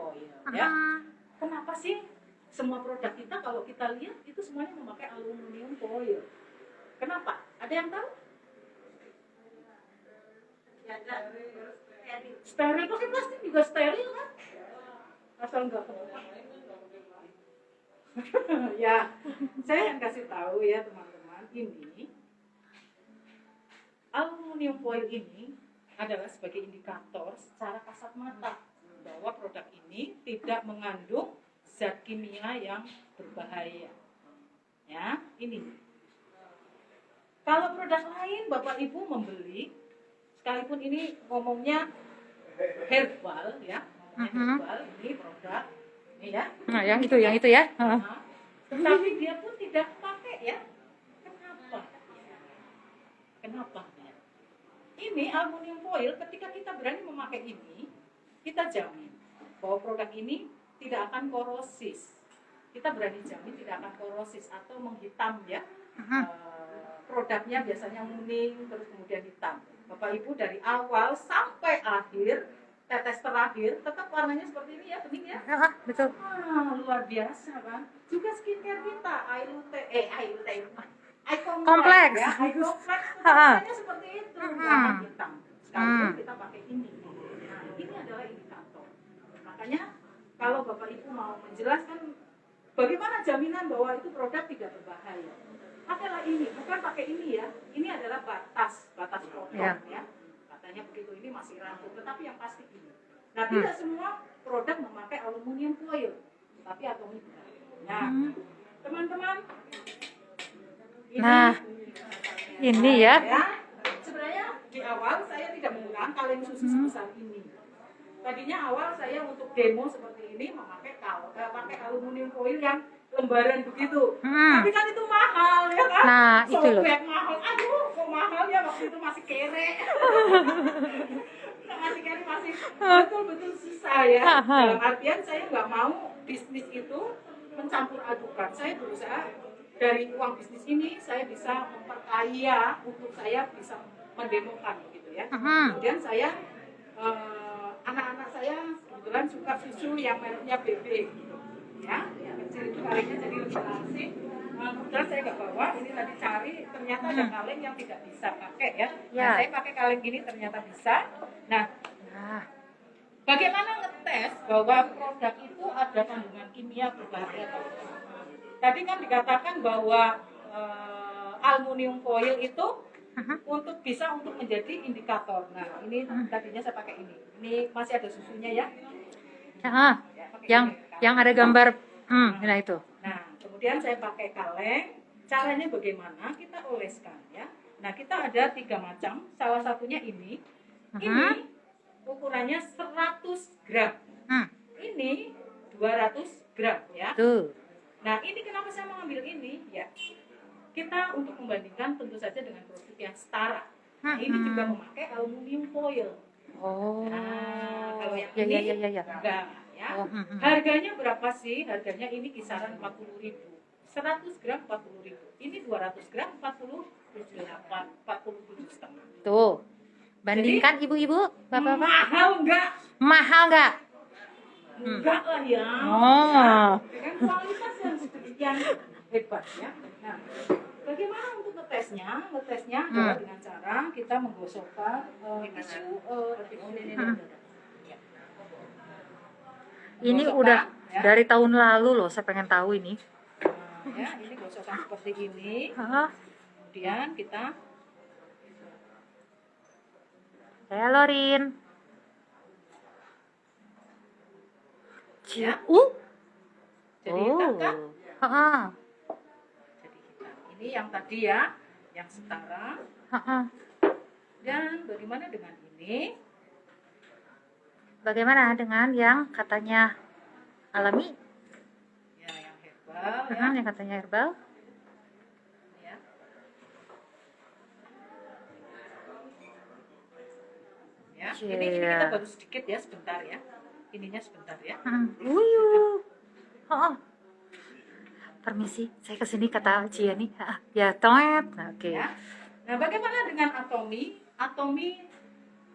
Kenapa sih semua produk kita kalau kita lihat itu semuanya memakai aluminium foil? Kenapa? Ada yang tahu? Ya, steril, pakai plastik juga steril kan? Asal enggak ya, saya akan kasih tahu ya teman-teman, ini aluminium foil ini adalah sebagai indikator secara kasat mata bahwa produk ini tidak mengandung zat kimia yang berbahaya. Ya, ini. Kalau produk lain Bapak Ibu membeli, sekalipun ini ngomongnya herbal ya, herbal, ini produk ini ya. Nah, yang itu ya. Tetapi dia pun tidak pakai ya. Kenapa? Ini aluminium foil, ketika kita berani memakai ini, kita jamin bahwa produk ini tidak akan korosis. Kita berani jamin tidak akan korosis atau menghitam ya produknya biasanya kuning terus kemudian hitam. Bapak Ibu dari awal sampai akhir tetes terakhir tetap warnanya seperti ini ya, bening ya. Betul. Luar biasa kan. Juga skincare kita Kompleks. ya, iComplex tetap warnanya seperti itu, warna hitam. Sekalipun kita pakai ini. Nah, ini adalah indikator. Makanya kalau Bapak Ibu mau menjelaskan bagaimana jaminan bahwa itu produk tidak berbahaya, pakailah ini, bukan pakai ini ya. Ini adalah batas produk ya. Katanya begitu, ini masih ragu, tetapi yang pasti ini. Nah, tidak semua produk memakai aluminium foil, tapi atomic. Nah, teman-teman, ini ya. Sebenarnya di awal saya tidak menggunakan kaleng susu sebesar ini. Tadinya awal saya untuk demo seperti ini memakai pakai aluminium foil yang lembaran begitu. Tapi kan itu mahal ya kan? Nah, itu loh. Mahal. Aduh, kok mahal ya, waktu itu masih kere. masih betul-betul susah ya. Dalam artian saya nggak mau bisnis itu mencampur adukan. Saya berusaha dari uang bisnis ini saya bisa memperkaya untuk saya bisa mendemokan gitu ya. Kemudian saya anak-anak saya kebetulan suka susu yang mereknya BB gitu. Ya, yang kecil itu kalengnya jadi lebih asik. Kebetulan saya nggak bawa, ini tadi cari ternyata ada kaleng yang tidak bisa pakai ya. Nah, saya pakai kaleng ini ternyata bisa. Nah, bagaimana ngetes bahwa produk itu ada kandungan kimia berbahaya atau tidak? Tadi kan dikatakan bahwa aluminium foil itu untuk menjadi indikator. Nah, ini tadinya saya pakai ini. Ini masih ada susunya ya. Yang ada gambar nah itu. Nah, kemudian saya pakai kaleng. Caranya bagaimana? Kita oleskan ya. Nah, kita ada 3 macam. Salah satunya ini. Ini ukurannya 100 gram. Ini 200 gram ya. Tuh. Nah, ini kenapa saya mengambil ini? Ya, kita untuk membandingkan tentu saja dengan produk yang setara. Nah, ini juga memakai aluminium foil. Nah, kalau yang ini enggak ya. Harganya berapa sih? Harganya ini kisaran 40.000. 100 gram 40.000. Ini 200 gram 47,5. Tuh. Bandingkan ibu-ibu, bapak-bapak. Mahal enggak? Mahal enggak? Enggak lah ya. Dengan kualitas yang sedemikian hebat ya. Nah, bagaimana untuk ngetesnya? Ngetesnya adalah dengan cara kita menggosokkan tisu. Ini udah dari tahun lalu loh, saya pengen tahu ini. Ya, ini gosokan seperti ini. Kemudian kita saya Lorin. ya. Jadi hitam kan? Jadi hitam. Ini yang tadi ya, yang setara. Dan bagaimana dengan ini? Bagaimana dengan yang katanya alami? Ya, yang herbal ya. Yang katanya herbal. Ya. Ya, ini kita baru sedikit ya, sebentar ya. Ininya sebentar ya. Permisi, saya kesini kata Cia nih. Ya, toet. Oke. Ya. Nah, bagaimana dengan atomi? Atomi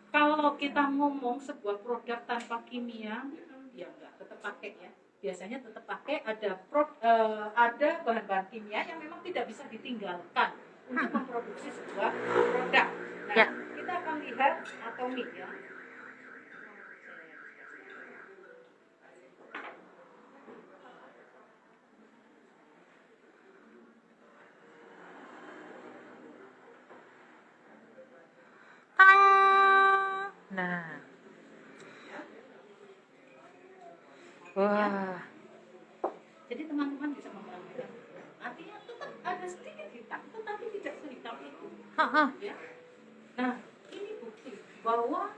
kalau kita ngomong sebuah produk tanpa kimia, ya enggak, tetap pakai ya. Biasanya tetap pakai ada bahan-bahan kimia yang memang tidak bisa ditinggalkan untuk memproduksi sebuah produk. Nah, kita akan lihat atomi ya. Nah. Wah. Jadi teman-teman bisa memperhatikan. Artinya tetap ada sedikit hitam, tetapi tidak sehitam itu. Ya. Nah, ini bukti bahwa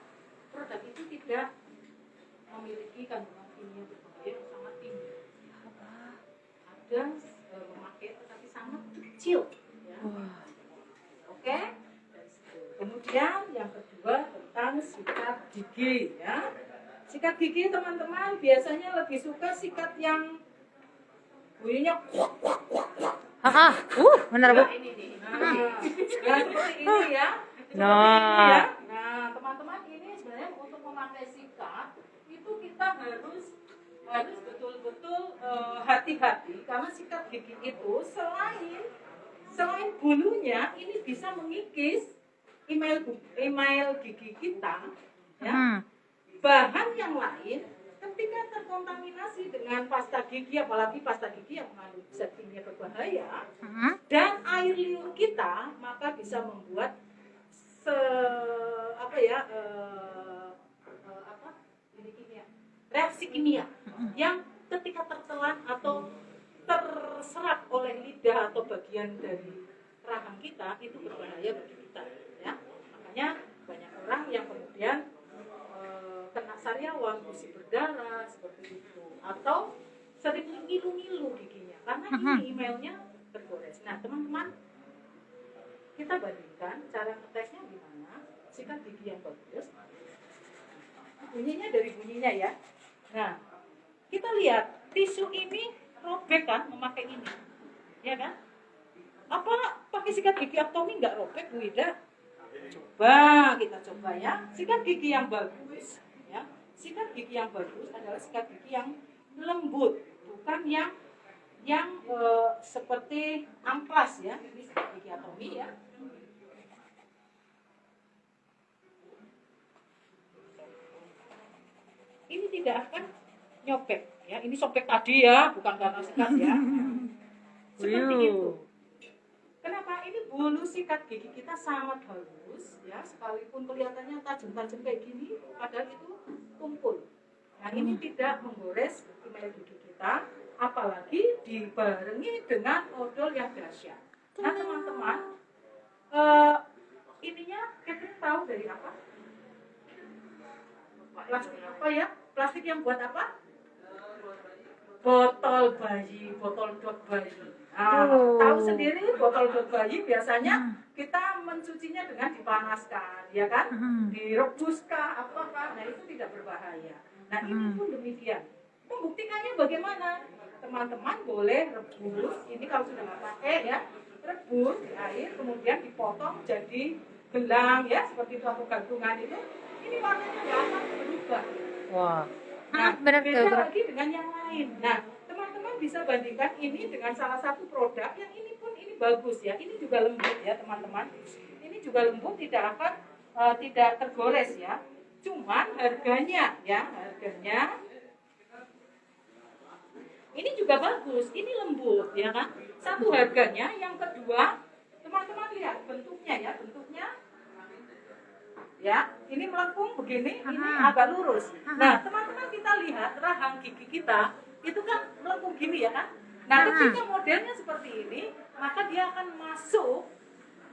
produk itu tidak memiliki kandungan kimia berbahaya yang sangat tinggi. Ada memakai tetapi sangat kecil. Ya. Oke. Kemudian yang kedua tentang sikat gigi ya. Sikat gigi teman-teman biasanya lebih suka sikat yang bunyinya Benar Bu. Nah, ini nih. Nah, seperti ini ya. Seperti ini Nah. ya. Nah, teman-teman, ini sebenarnya untuk memakai sikat itu kita harus betul-betul hati-hati karena sikat gigi itu selain bulunya ini bisa mengikis email gigi kita ya. Bahan yang lain ketika terkontaminasi dengan pasta gigi, apalagi pasta gigi yang mengandung zat kimia berbahaya dan air liur kita, maka bisa membuat reaksi kimia yang ketika tertelan atau terserap oleh lidah atau bagian dari rahang kita itu berbahaya bagi kita ya. Makanya banyak orang yang kemudian kena sariawan, gusi berdarah seperti itu, atau sering ngilu-ngilu giginya karena ini emailnya tergores. Nah teman-teman, kita bandingkan cara ngetesnya gimana. Sikat gigi yang bagus, bunyinya dari bunyinya ya. Nah kita lihat tisu ini robek kan, memakai ini ya kan. Apa pakai sikat gigi Actomi nggak robek Bu Ida? Kita coba ya. Sikat gigi yang bagus ya. Sikat gigi yang bagus adalah sikat gigi yang lembut, bukan yang seperti amplas ya. Ini sikat gigi Actomi ya. Ini tidak akan nyopek ya. Ini sobek tadi ya, bukan karena sikat ya. Seperti itu. Kenapa? Ini bulu sikat gigi kita sangat halus ya, sekalipun kelihatannya tajam-tajam kayak gini, padahal itu tumpul. Nah ini tidak menggores email gigi kita, apalagi dibarengi dengan odol yang dahsyat. Nah teman-teman, ininya Catherine tahu dari apa? Plastik apa ya? Plastik yang buat apa? Botol bayi, botol dot bayi. Nah, tahu sendiri botol dot bayi biasanya kita mencucinya dengan dipanaskan, ya kan? Direbuskah, apakah? Nah itu tidak berbahaya. Nah ini pun demikian. Membuktikannya bagaimana? Teman-teman boleh rebus. Ini kalau sudah nggak pakai ya, rebus di air, kemudian dipotong jadi gelang ya, seperti itu atau gantungan itu. Ini warnanya nggak akan berubah. Wah. Nah, Benar beda lagi dengan yang lain. Nah, teman-teman bisa bandingkan ini dengan salah satu produk yang ini pun ini bagus ya. Ini juga lembut ya teman-teman. Ini juga lembut, tidak akan tidak tergores ya. Cuman harganya ya, ini juga bagus. Ini lembut ya kan. Satu harganya, yang kedua teman-teman lihat bentuknya ya, ya, ini melengkung begini, ini agak lurus. Nah, teman-teman kita lihat rahang gigi kita itu kan melengkung gini ya kan. Nah, ketika modelnya seperti ini, maka dia akan masuk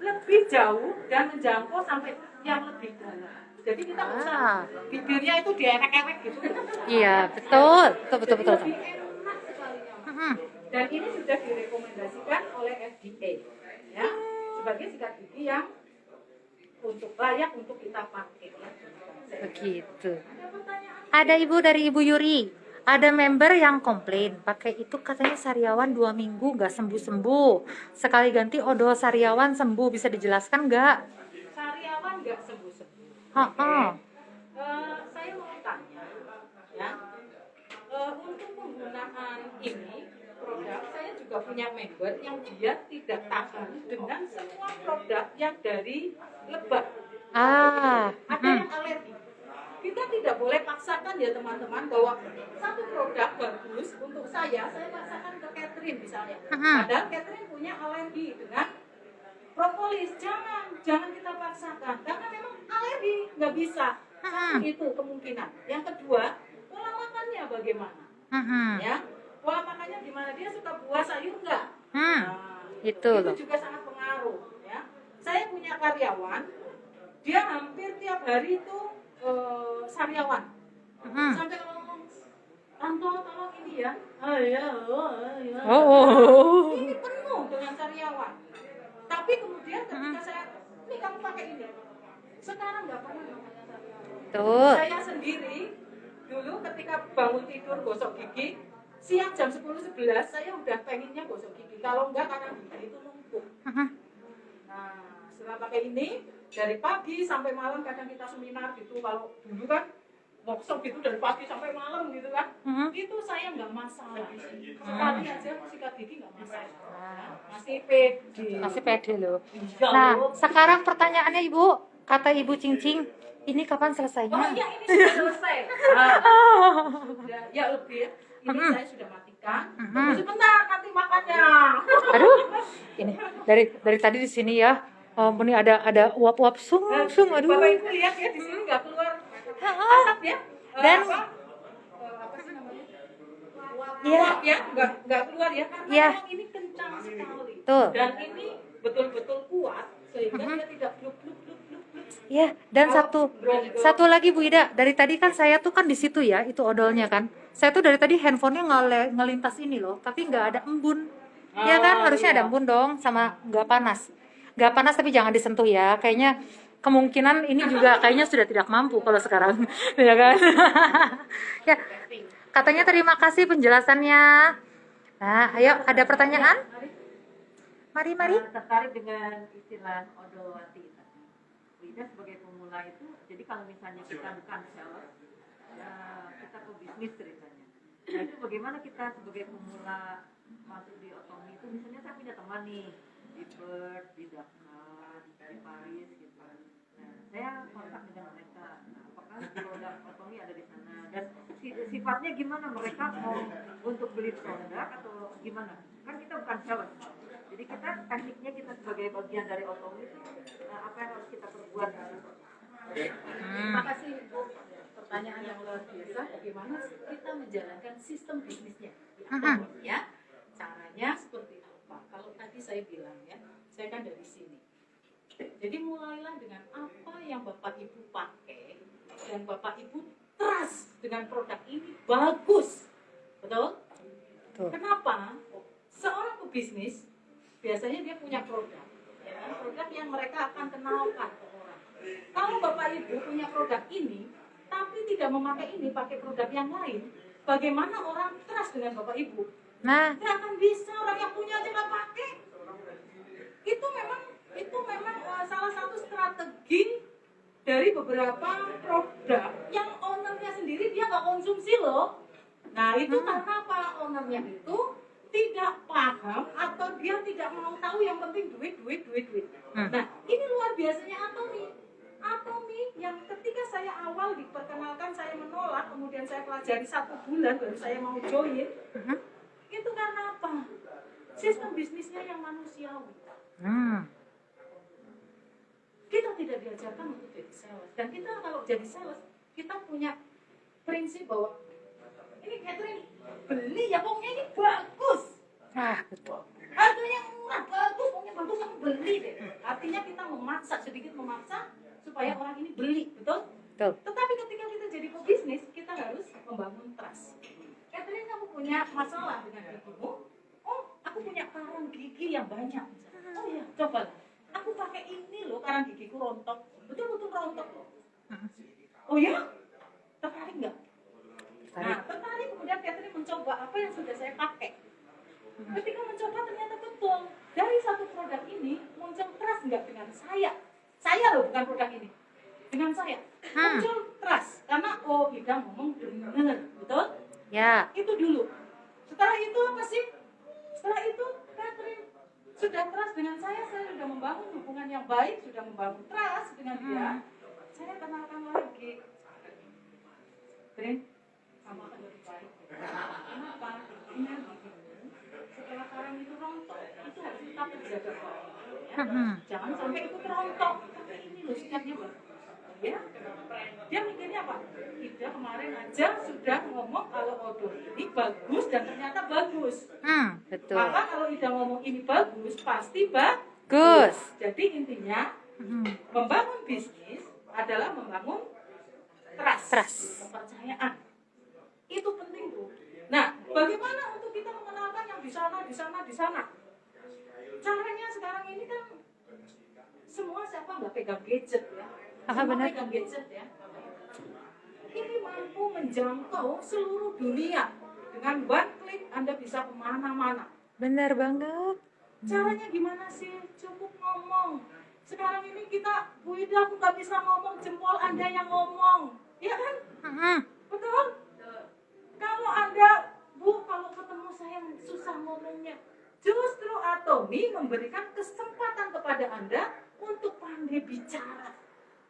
lebih jauh dan menjangkau sampai yang lebih dalam. Jadi kita bisa bibirnya itu diewek-ewek gitu. Iya, betul. Lebih enak sekali. Dan ini sudah direkomendasikan oleh FDA ya, sebagai sikat gigi yang layak untuk kita pakai. Begitu. Ada ibu dari Ibu Yuri. Ada member yang komplain pakai itu katanya sariawan 2 minggu nggak sembuh-sembuh. Sekali ganti odol sariawan sembuh, bisa dijelaskan nggak? Sariawan nggak sembuh-sembuh. Saya mau tanya ya, untuk penggunaan ini produk, saya juga punya member yang dia tidak tahan dengan semua produk yang dari lebah. Ada yang alergi. Kita tidak boleh paksakan ya teman-teman bahwa satu produk bagus untuk saya paksakan ke Catherine misalnya. Padahal Catherine punya alergi dengan propolis. Jangan kita paksakan karena memang alergi, nggak bisa. Itu kemungkinan. Yang kedua, pola makannya bagaimana? Ya, pola makannya gimana? Dia suka buah sayur nggak? Itu juga sangat pengaruh. Ya, saya punya karyawan, dia hampir tiap hari itu sariawan. Sampai ngomong, tolong ini ya. Ini penuh dengan sariawan. Tapi kemudian ketika saya, ini kamu pakai ini. Sekarang nggak pernah namanya sariawan. Betul. Saya sendiri dulu ketika bangun tidur gosok gigi, siang jam 10-11 saya udah pengennya gosok gigi. Kalau enggak karena gigi itu numpuk. Nah, setelah pakai ini dari pagi sampai malam kadang kita seminar gitu. Kalau dulu kan workshop gitu dari pagi sampai malam gitu kan. Itu saya nggak masalah. Sekali aja sikat gigi nggak masalah. Masih pede. Masih pede loh. Iya, Nah, loh. sekarang pertanyaannya Ibu, kata Ibu Cing-Cing, ini kapan selesainya? Oh iya, ini sudah selesai. Nah, sudah, ya lebih ya. Ini saya sudah matikan. Tunggu sebentar nanti makannya. Aduh, ini dari tadi di sini ya. Ini ada uap-uap sung, aduh. Bapak Ibu lihat ya di sini nggak keluar asap ya. Dan Apa sih namanya? Iya. Uap ya, nggak keluar ya karena Iya. memang ini kencang sekali. Tuh. Dan ini betul-betul kuat sehingga dia tidak bluk. Ya, dan satu lagi Bu Ida, dari tadi kan saya tuh kan di situ ya, itu odolnya kan. Saya tuh dari tadi handphonenya ngelintas ini loh, tapi nggak ada embun. Ya kan, harusnya ada embun dong, sama nggak panas. Nggak panas tapi jangan disentuh ya. Kayaknya kemungkinan ini juga kayaknya sudah tidak mampu kalau sekarang, ya kan? Ya, katanya terima kasih penjelasannya. Nah, ayo ada pertanyaan? Mari. Tertarik dengan istilah odolwati tadi. Wida sebagai pemula itu, jadi kalau misalnya kita bukan sales, kita pebisnis ceritanya. Nah itu bagaimana kita sebagai pemula masuk di otomi itu, misalnya saya punya teman nih di Perth, di Dakar, di Paris gitu. Nah saya kontak dengan mereka. Nah, apakah produk otomi ada di sana? Dan sifatnya gimana, mereka mau untuk beli produk atau gimana? Kan kita bukan sales. Jadi kita tekniknya kita sebagai bagian dari otomi itu apa yang harus kita perbuat? Terima kasih Bu. Pertanyaan yang luar biasa. Bagaimana kita menjalankan sistem bisnisnya? Ya, caranya seperti apa? Kalau tadi saya bilang ya, saya kan dari sini. Jadi mulailah dengan apa yang Bapak Ibu pakai dan Bapak Ibu trust dengan produk ini bagus, betul? Kenapa? Seorang pebisnis biasanya dia punya produk, ya kan? Produk yang mereka akan kenalkan ke orang. Kalau Bapak Ibu punya produk ini, tapi tidak memakai ini, pakai produk yang lain, bagaimana orang trust dengan Bapak Ibu? Nah, Nggak akan bisa, orang yang punya aja nggak pakai. Itu memang salah satu strategi dari beberapa produk yang ownernya sendiri dia nggak konsumsi loh. Nah itu karena apa? Ownernya itu tidak paham atau dia tidak mau tahu, yang penting duit. Nah ini luar biasanya Atomi yang ketika saya awal diperkenalkan saya menolak, kemudian saya pelajari 1 bulan baru saya mau join. Itu karena apa? Sistem bisnisnya yang manusiawi. Kita tidak diajarkan untuk jadi sales. Dan kita kalau jadi sales, kita punya prinsip bahwa ini Catherine beli ya pokoknya ini bagus. betul. Harganya murah, bagus, pokoknya bagus kamu beli deh. Artinya kita sedikit memaksa supaya orang ini beli, betul? Betul. Tetapi ketika kita jadi pebisnis, kita harus membangun trust. Catherine, kamu punya masalah dengan gigimu? Oh, aku punya karang gigi yang banyak. Oh iya, coba. Aku pakai ini loh, karang gigiku rontok. Betul-betul rontok loh. Oh ya? Tertarik nggak? Nah, tertarik. Kemudian Catherine mencoba apa yang sudah saya pakai. Ketika mencoba ternyata betul. Dari satu produk ini muncul trust nggak dengan saya? Saya loh, bukan produk ini. Dengan saya. Muncul trust. Karena oh Ida ngomong benar, betul? Ya. Itu dulu. Setelah itu apa sih? Setelah itu Catherine sudah trust dengan saya sudah membangun hubungan yang baik, sudah membangun trust dengan dia. Saya kenalkan lagi. Catherine, kamu akan lebih baik. Kenapa? Ini setelah karang itu rontok, itu harus tetap terjaga baik. Ya? Jangan sampai itu rontok. Tapi ini loh sikapnya bagus. Ya, dia mikirnya apa? Ida kemarin aja sudah ngomong kalau odol ini bagus dan ternyata bagus. Betul. Maka kalau Ida ngomong ini bagus, pasti bagus. Gus. Jadi intinya membangun bisnis adalah membangun trust. Kepercayaan. Itu penting tuh. Nah, bagaimana untuk kita mengenalkan yang di sana? Caranya sekarang ini kan semua siapa nggak pegang gadget ya. Benar. Pegang gadget ya. Ini mampu menjangkau seluruh dunia. Dengan one klik Anda bisa kemana-mana. Bener banget. Caranya gimana sih? Cukup ngomong. Sekarang ini kita, Bu Ida, aku nggak bisa ngomong, jempol Anda yang ngomong. Ya kan? Mm-mm. Betul? Kalau Anda, Bu, kalau ketemu saya susah ngomongnya. Justru Atomi memberikan kesempatan kepada Anda untuk pandai bicara.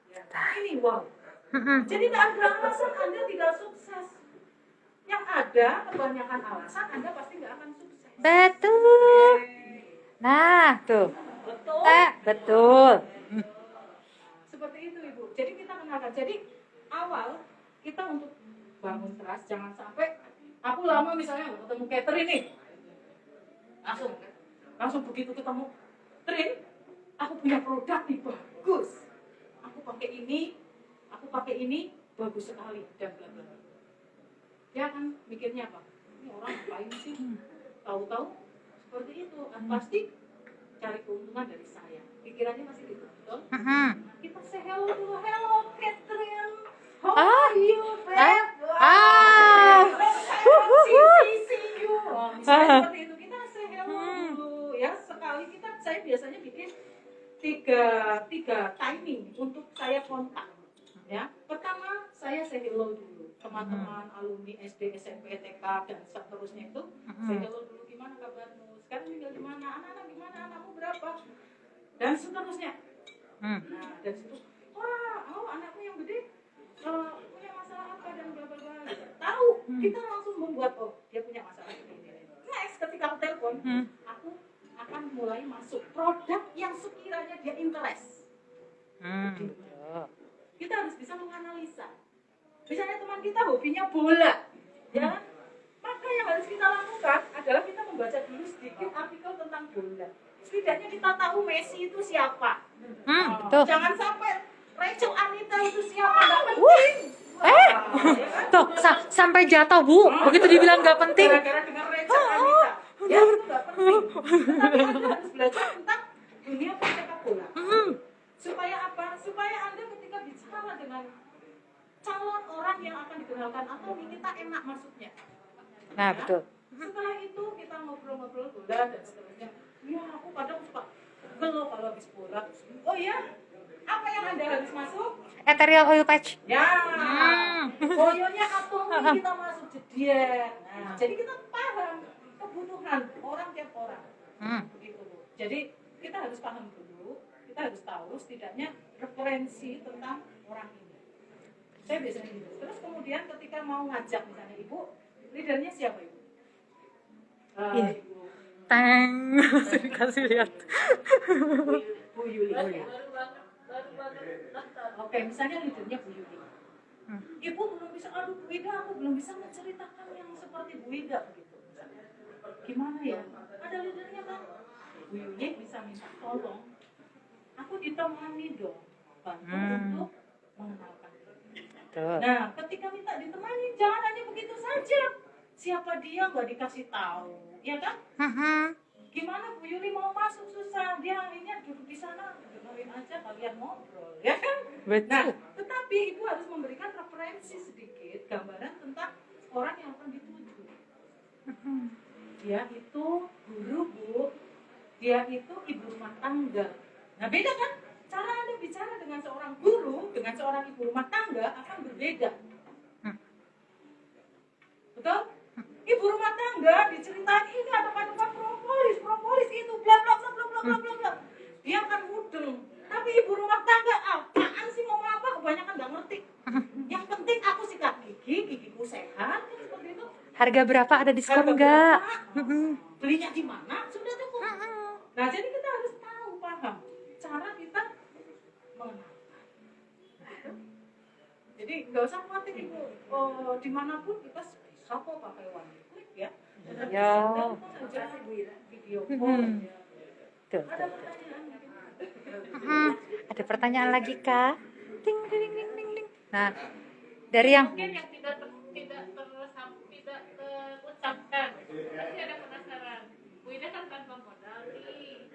Ya, ini wow. Mm-mm. Jadi tidak ada alasan Anda tidak sukses. Yang ada kebanyakan alasan Anda pasti nggak akan sukses. Betul. Nah, tuh. Betul. Betul. Seperti itu Ibu. Jadi kita kenalkan. Jadi awal kita untuk bangun trust jangan sampai aku lama misalnya nggak ketemu Catherine nih. Langsung begitu ketemu Trin, aku punya produk nih bagus. Aku pakai ini bagus sekali dan bla bla. Dia kan mikirnya apa? Ini orang ngapain sih? Tahu-tahu seperti itu. Pasti cari keuntungan dari saya. Pikirannya masih gitu, betul? Mm-mm. Kita say hello dulu. Hello Catherine. How are you, babe? See you. Oh, misalnya seperti itu kita say hello dulu ya. Sekali saya biasanya bikin tiga timing untuk saya kontak. Ya, pertama saya say hello dulu teman-teman alumni SD, SMP, TK dan seterusnya itu. Say hello dulu, gimana kabarmu? Sekarang tinggal di mana? Anak-anak gimana? Anakmu berapa? Dan seterusnya. Nah, dari situ, anakmu yang gede punya masalah apa dan bla bla bla. Tahu, kita langsung membuat dia punya masalah ini. Next, ketika aku telepon, aku akan mulai masuk produk yang sekiranya dia interest. Kita harus bisa menganalisa. Misalnya teman kita hobinya bola, ya. Maka yang harus kita lakukan adalah kita membaca dulu sedikit artikel tentang bola. Setidaknya kita tahu Messi itu siapa. Betul. Jangan sampai Rachel Anita itu siapa, nggak penting. Ya kan? Tuh, sampai jatuh, Bu. Begitu dibilang nggak penting. Gara-gara dengar Rachel Anita. Ya, itu nggak penting. Tapi Anda harus belajar tentang dunia persepak bola. Supaya apa? Supaya Anda ketika bicara dengan calon orang yang akan dikenalkan atau kita enak masuknya. Nah, betul. Setelah itu kita ngobrol-ngobrol bola dan seterusnya. Ya, aku kadang suka gelo kalau habis bola. Oh iya, apa yang Anda harus masuk? Ethereal oil patch. Ya, boyonya Atomi kita masuk jedian. Nah, jadi kita paham kebutuhan orang tiap orang. Begitu, Bu. Jadi kita harus paham dulu, kita harus tahu setidaknya referensi tentang orang ini. Saya biasanya gitu. Terus kemudian ketika mau ngajak misalnya Ibu, leadernya siapa Ibu? Ibu Teng. Dikasih lihat. Bu Yuli. Ya. baru banget daftar. Oke, misalnya leadernya Bu Yuli. Ibu belum bisa, aduh Bu Ida, aku belum bisa menceritakan yang seperti Bu Ida begitu. Gimana ya? Ada leadernya kan? Bu Yuli bisa minta tolong. Aku ditemani dong, bantu untuk mengenalkan. Nah, ketika minta ditemani, jangan hanya begitu saja. Siapa dia nggak dikasih tahu, ya kan? Gimana Bu Yuli mau masuk susah, dia akhirnya duduk di sana, dengerin aja kalian ngobrol, ya kan? Betul. Nah, tetapi Ibu harus memberikan referensi sedikit, gambaran tentang orang yang akan dituju. Dia itu guru, Bu. Dia itu ibu rumah tangga. Nah, beda kan? Cara Anda bicara dengan seorang guru, dengan seorang ibu rumah tangga akan berbeda. Betul? Ibu rumah tangga diceritain ini ada kandungan propolis itu bla bla bla bla bla bla bla. Dia akan mudeng. Tapi ibu rumah tangga apaan sih ngomong apa? Kebanyakan nggak ngerti. Yang penting aku sikat gigiku sehat, kan seperti itu. Harga berapa, ada diskon Harga nggak? berapa? Belinya di mana? Sudah cukup. Nah, jadi kita harus tahu, paham cara kita mengenalkan. Jadi nggak usah khawatir Ibu. Dimanapun kita bisa kok pakai one click ya. Ya. Saja video call. Tuh. Ada pertanyaan? Ada pertanyaan lagi, Kak? Ding ding ding ding ding. Nah, dari yang Mungkin yang tidak terucapkan, pasti ada penasaran. Bu Ida kan tanpa modal nih,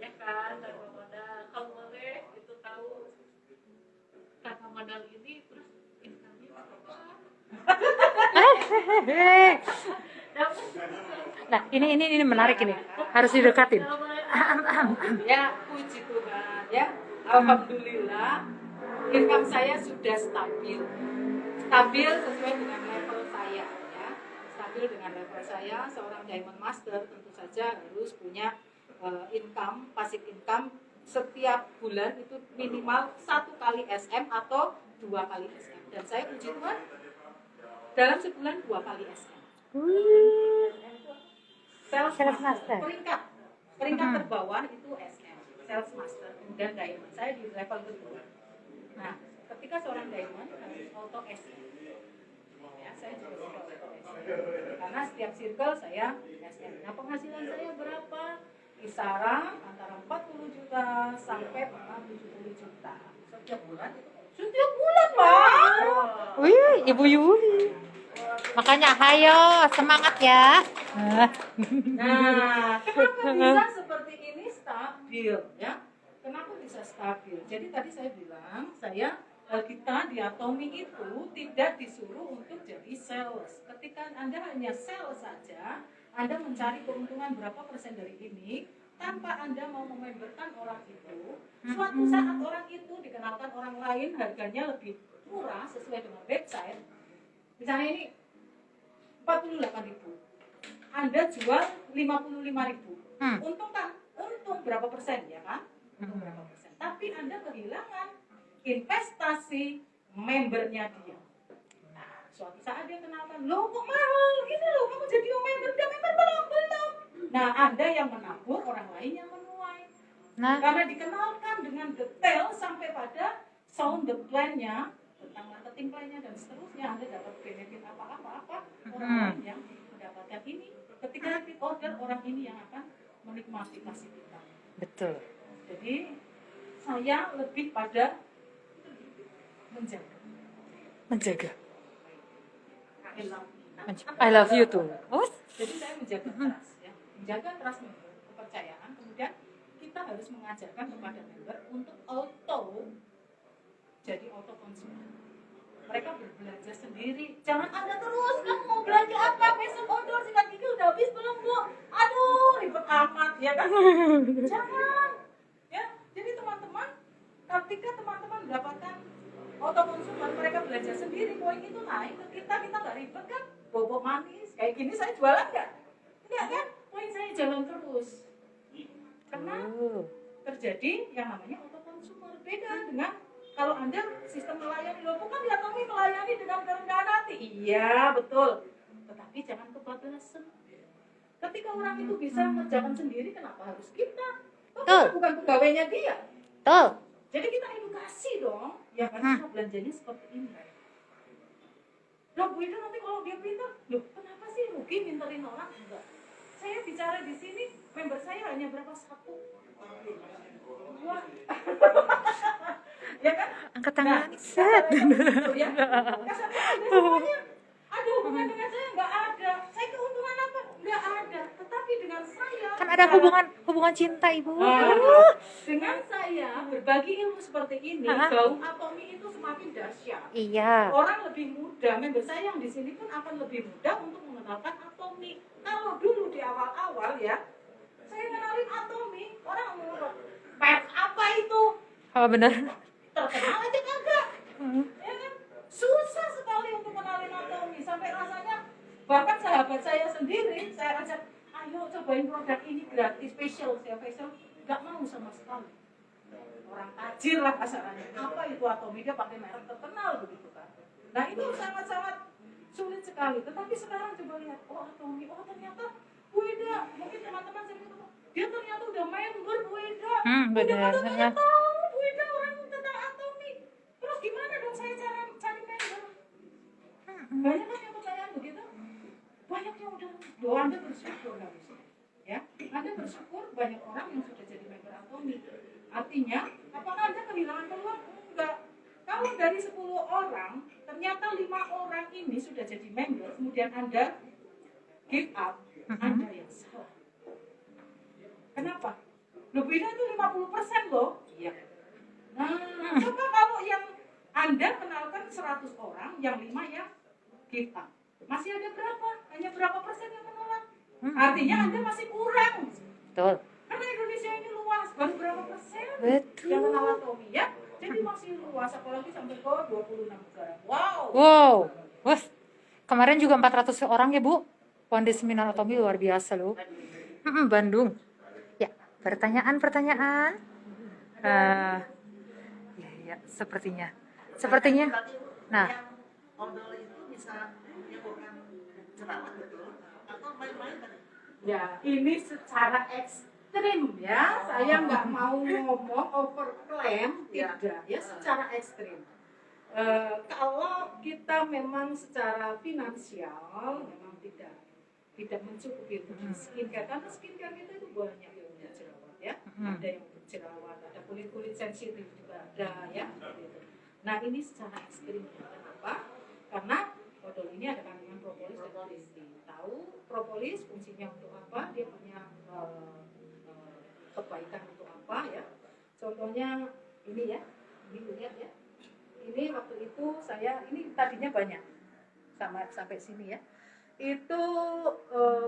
ya kan, tanpa modal. Kalau boleh itu tahu tanpa modal ini terus instannya apa? Nah, ini menarik ini. Harus didekatin. Ya, puji Tuhan ya. Alhamdulillah income saya sudah stabil. Stabil sesuai dengan level saya ya. Stabil dengan level saya, seorang Diamond Master tentu saja harus punya income, passive income setiap bulan itu minimal 1 kali SM atau 2 kali SM. Dan saya puji Tuhan dalam sebulan 2 kali SM. Sales Master. Peringkat terbawah itu SM, Sales Master, kemudian Diamond. Saya di level kedua. Nah, ketika seorang Diamond harus auto SM. Ya, saya juga sudah auto SM. Karena setiap circle saya SM. Nah, penghasilan saya berapa? Kisaran antara 40 juta sampai 70 juta. Setiap bulan itu. Setiap bulan, Pak. Wih, Ibu Yuli. Makanya hayo semangat ya. Nah, kenapa bisa seperti ini stabil ya? Kenapa bisa stabil? Jadi tadi saya bilang, kita di Atomi itu tidak disuruh untuk jadi sales. Ketika Anda hanya sales saja, Anda mencari keuntungan berapa persen dari ini, tanpa Anda mau mememberkan orang itu, suatu saat orang itu dikenalkan orang lain, harganya lebih murah sesuai dengan website. Misalnya ini 48.000. Anda jual 55.000. Untung kan? Untung berapa persen ya kan? Untung berapa persen? Tapi Anda kehilangan investasi membernya dia. Nah, suatu saat dia kenalkan, loh kok mahal gitu loh, kamu jadi member, udah member belum? Nah, Anda yang menabur, orang lain yang menuai. Nah, Karena dikenalkan dengan detail sampai pada sound the plan-nya, tentang marketing plan-nya dan seterusnya, Anda dapat benefit apa-apa, orang lain yang mendapatkan ini. Ketika repeat order, orang ini yang akan menikmati kasih kita. betul. Jadi saya lebih pada menjaga. Menjaga. I I love you too. Oh, Jadi saya menjaga trust, ya. Menjaga trust member, kepercayaan. Kemudian kita harus mengajarkan kepada member untuk jadi auto konsumen. Mereka berbelanja sendiri. Jangan Anda terus, kamu mau belanja apa? Besok order sikat gigi udah habis belum, Bu? Aduh, ribet amat, ya kan? Jangan. Ya, jadi teman-teman, ketika teman-teman mendapatkan auto konsumen, mereka belanja sendiri, poin itu naik ke kita nggak ribet kan? Bobok manis, kayak gini saya jualan nggak? Enggak kan? Poin saya jalan terus. Karena terjadi yang namanya auto konsumer. Beda dengan kalau Anda sistem melayani, loh bukan di Atomi melayani dengan kerendahan hati. Iya, betul. Tetapi jangan kebablasan. Ketika orang itu bisa mengerjakan sendiri, kenapa harus kita? Toh bukan pegawainya dia. tuh. Jadi kita edukasi dong. Ya kan, kita belanjanya seperti ini. Loh, Bu Ida nanti kalau dia pintar, loh kenapa sih rugi minterin orang? Enggak. Saya bicara di sini, member saya hanya berapa? 1, 2. Ya kan? Angkat tangan. Set. Ya. Kasarnya ada semuanya. Ada hubungan dengan saya nggak ada. Saya keuntungan apa? Nggak ada. Tetapi dengan saya Kan ada hubungan cinta, Ibu. dengan saya berbagi ilmu seperti ini, gaung Atomi itu semakin dahsyat. Iya. Orang lebih mudah, member saya yang di sini pun akan lebih mudah untuk mengenalkan Atomi. Kalau dulu di awal-awal ya, saya kenalin Atomi, orang ngomong, "Pet apa itu?" Oh, benar. Terkenal aja kagak. Ya kan? Susah sekali untuk kenalin Atomi, sampai rasanya bahkan sahabat saya sendiri saya ajak, ayo cobain produk ini gratis facial nggak mau sama sekali. Orang tajir lah kasarannya, apa itu Atomi, dia pakai merek terkenal begitu kan. Nah itu sangat-sangat sulit sekali. Tetapi sekarang coba lihat, oh Atomi, oh ternyata Bu Ida, mungkin teman-teman sering ketemu, dia ternyata udah member Bu Ida, udah pada banyak tahu Bu Ida orang tentang Atomi. Terus gimana dong saya cari member? Banyak kan yang pertanyaan begitu? Banyak yang udah, doa Anda bersyukur harusnya. Ya, Anda bersyukur banyak orang yang sudah jadi member Atomi. Artinya, apakah Anda kehilangan peluang? Enggak. Kalau dari 10 orang, ternyata 5 orang ini sudah jadi member, kemudian Anda give up, Anda yang salah. Kenapa? Loh, beda itu 50% loh. Iya. Nah, coba kalau yang Anda kenalkan 100 orang, yang 5 yang give up. Masih ada berapa? Hanya berapa persen yang menolak? Artinya Anda masih kurang. Betul. Karena Indonesia ini luas, baru berapa persen Betul. yang anatomi ya? Jadi masih luas, apalagi sampai ke 26 negara. Wow. Wow. Wah. Kemarin juga 400 orang ya, Bu. One seminar anatomi luar biasa loh. Bandung. Ya, pertanyaan. Ya, sepertinya. Nah, Odol itu bisa menyembuhkan jerawat betul atau main-main tadi? Ya, ini secara ekstrim ya. Saya nggak mau ngomong overclaim, tidak ya, secara ekstrim. Kalau kita memang secara finansial memang tidak mencukupi untuk skincare, karena skincare kita itu banyak yang untuk jerawat ya, ada yang untuk jerawat, ada kulit sensitif juga ada ya. Gitu. Nah ini secara ekstrim, kenapa? Karena odol ini ada kandungan propolis dan glycerin. Tahu propolis fungsinya untuk apa? Dia punya kebaikan untuk apa ya? Contohnya ini ya, ini lihat ya. Ini waktu itu saya, ini tadinya banyak sampai sini ya. Itu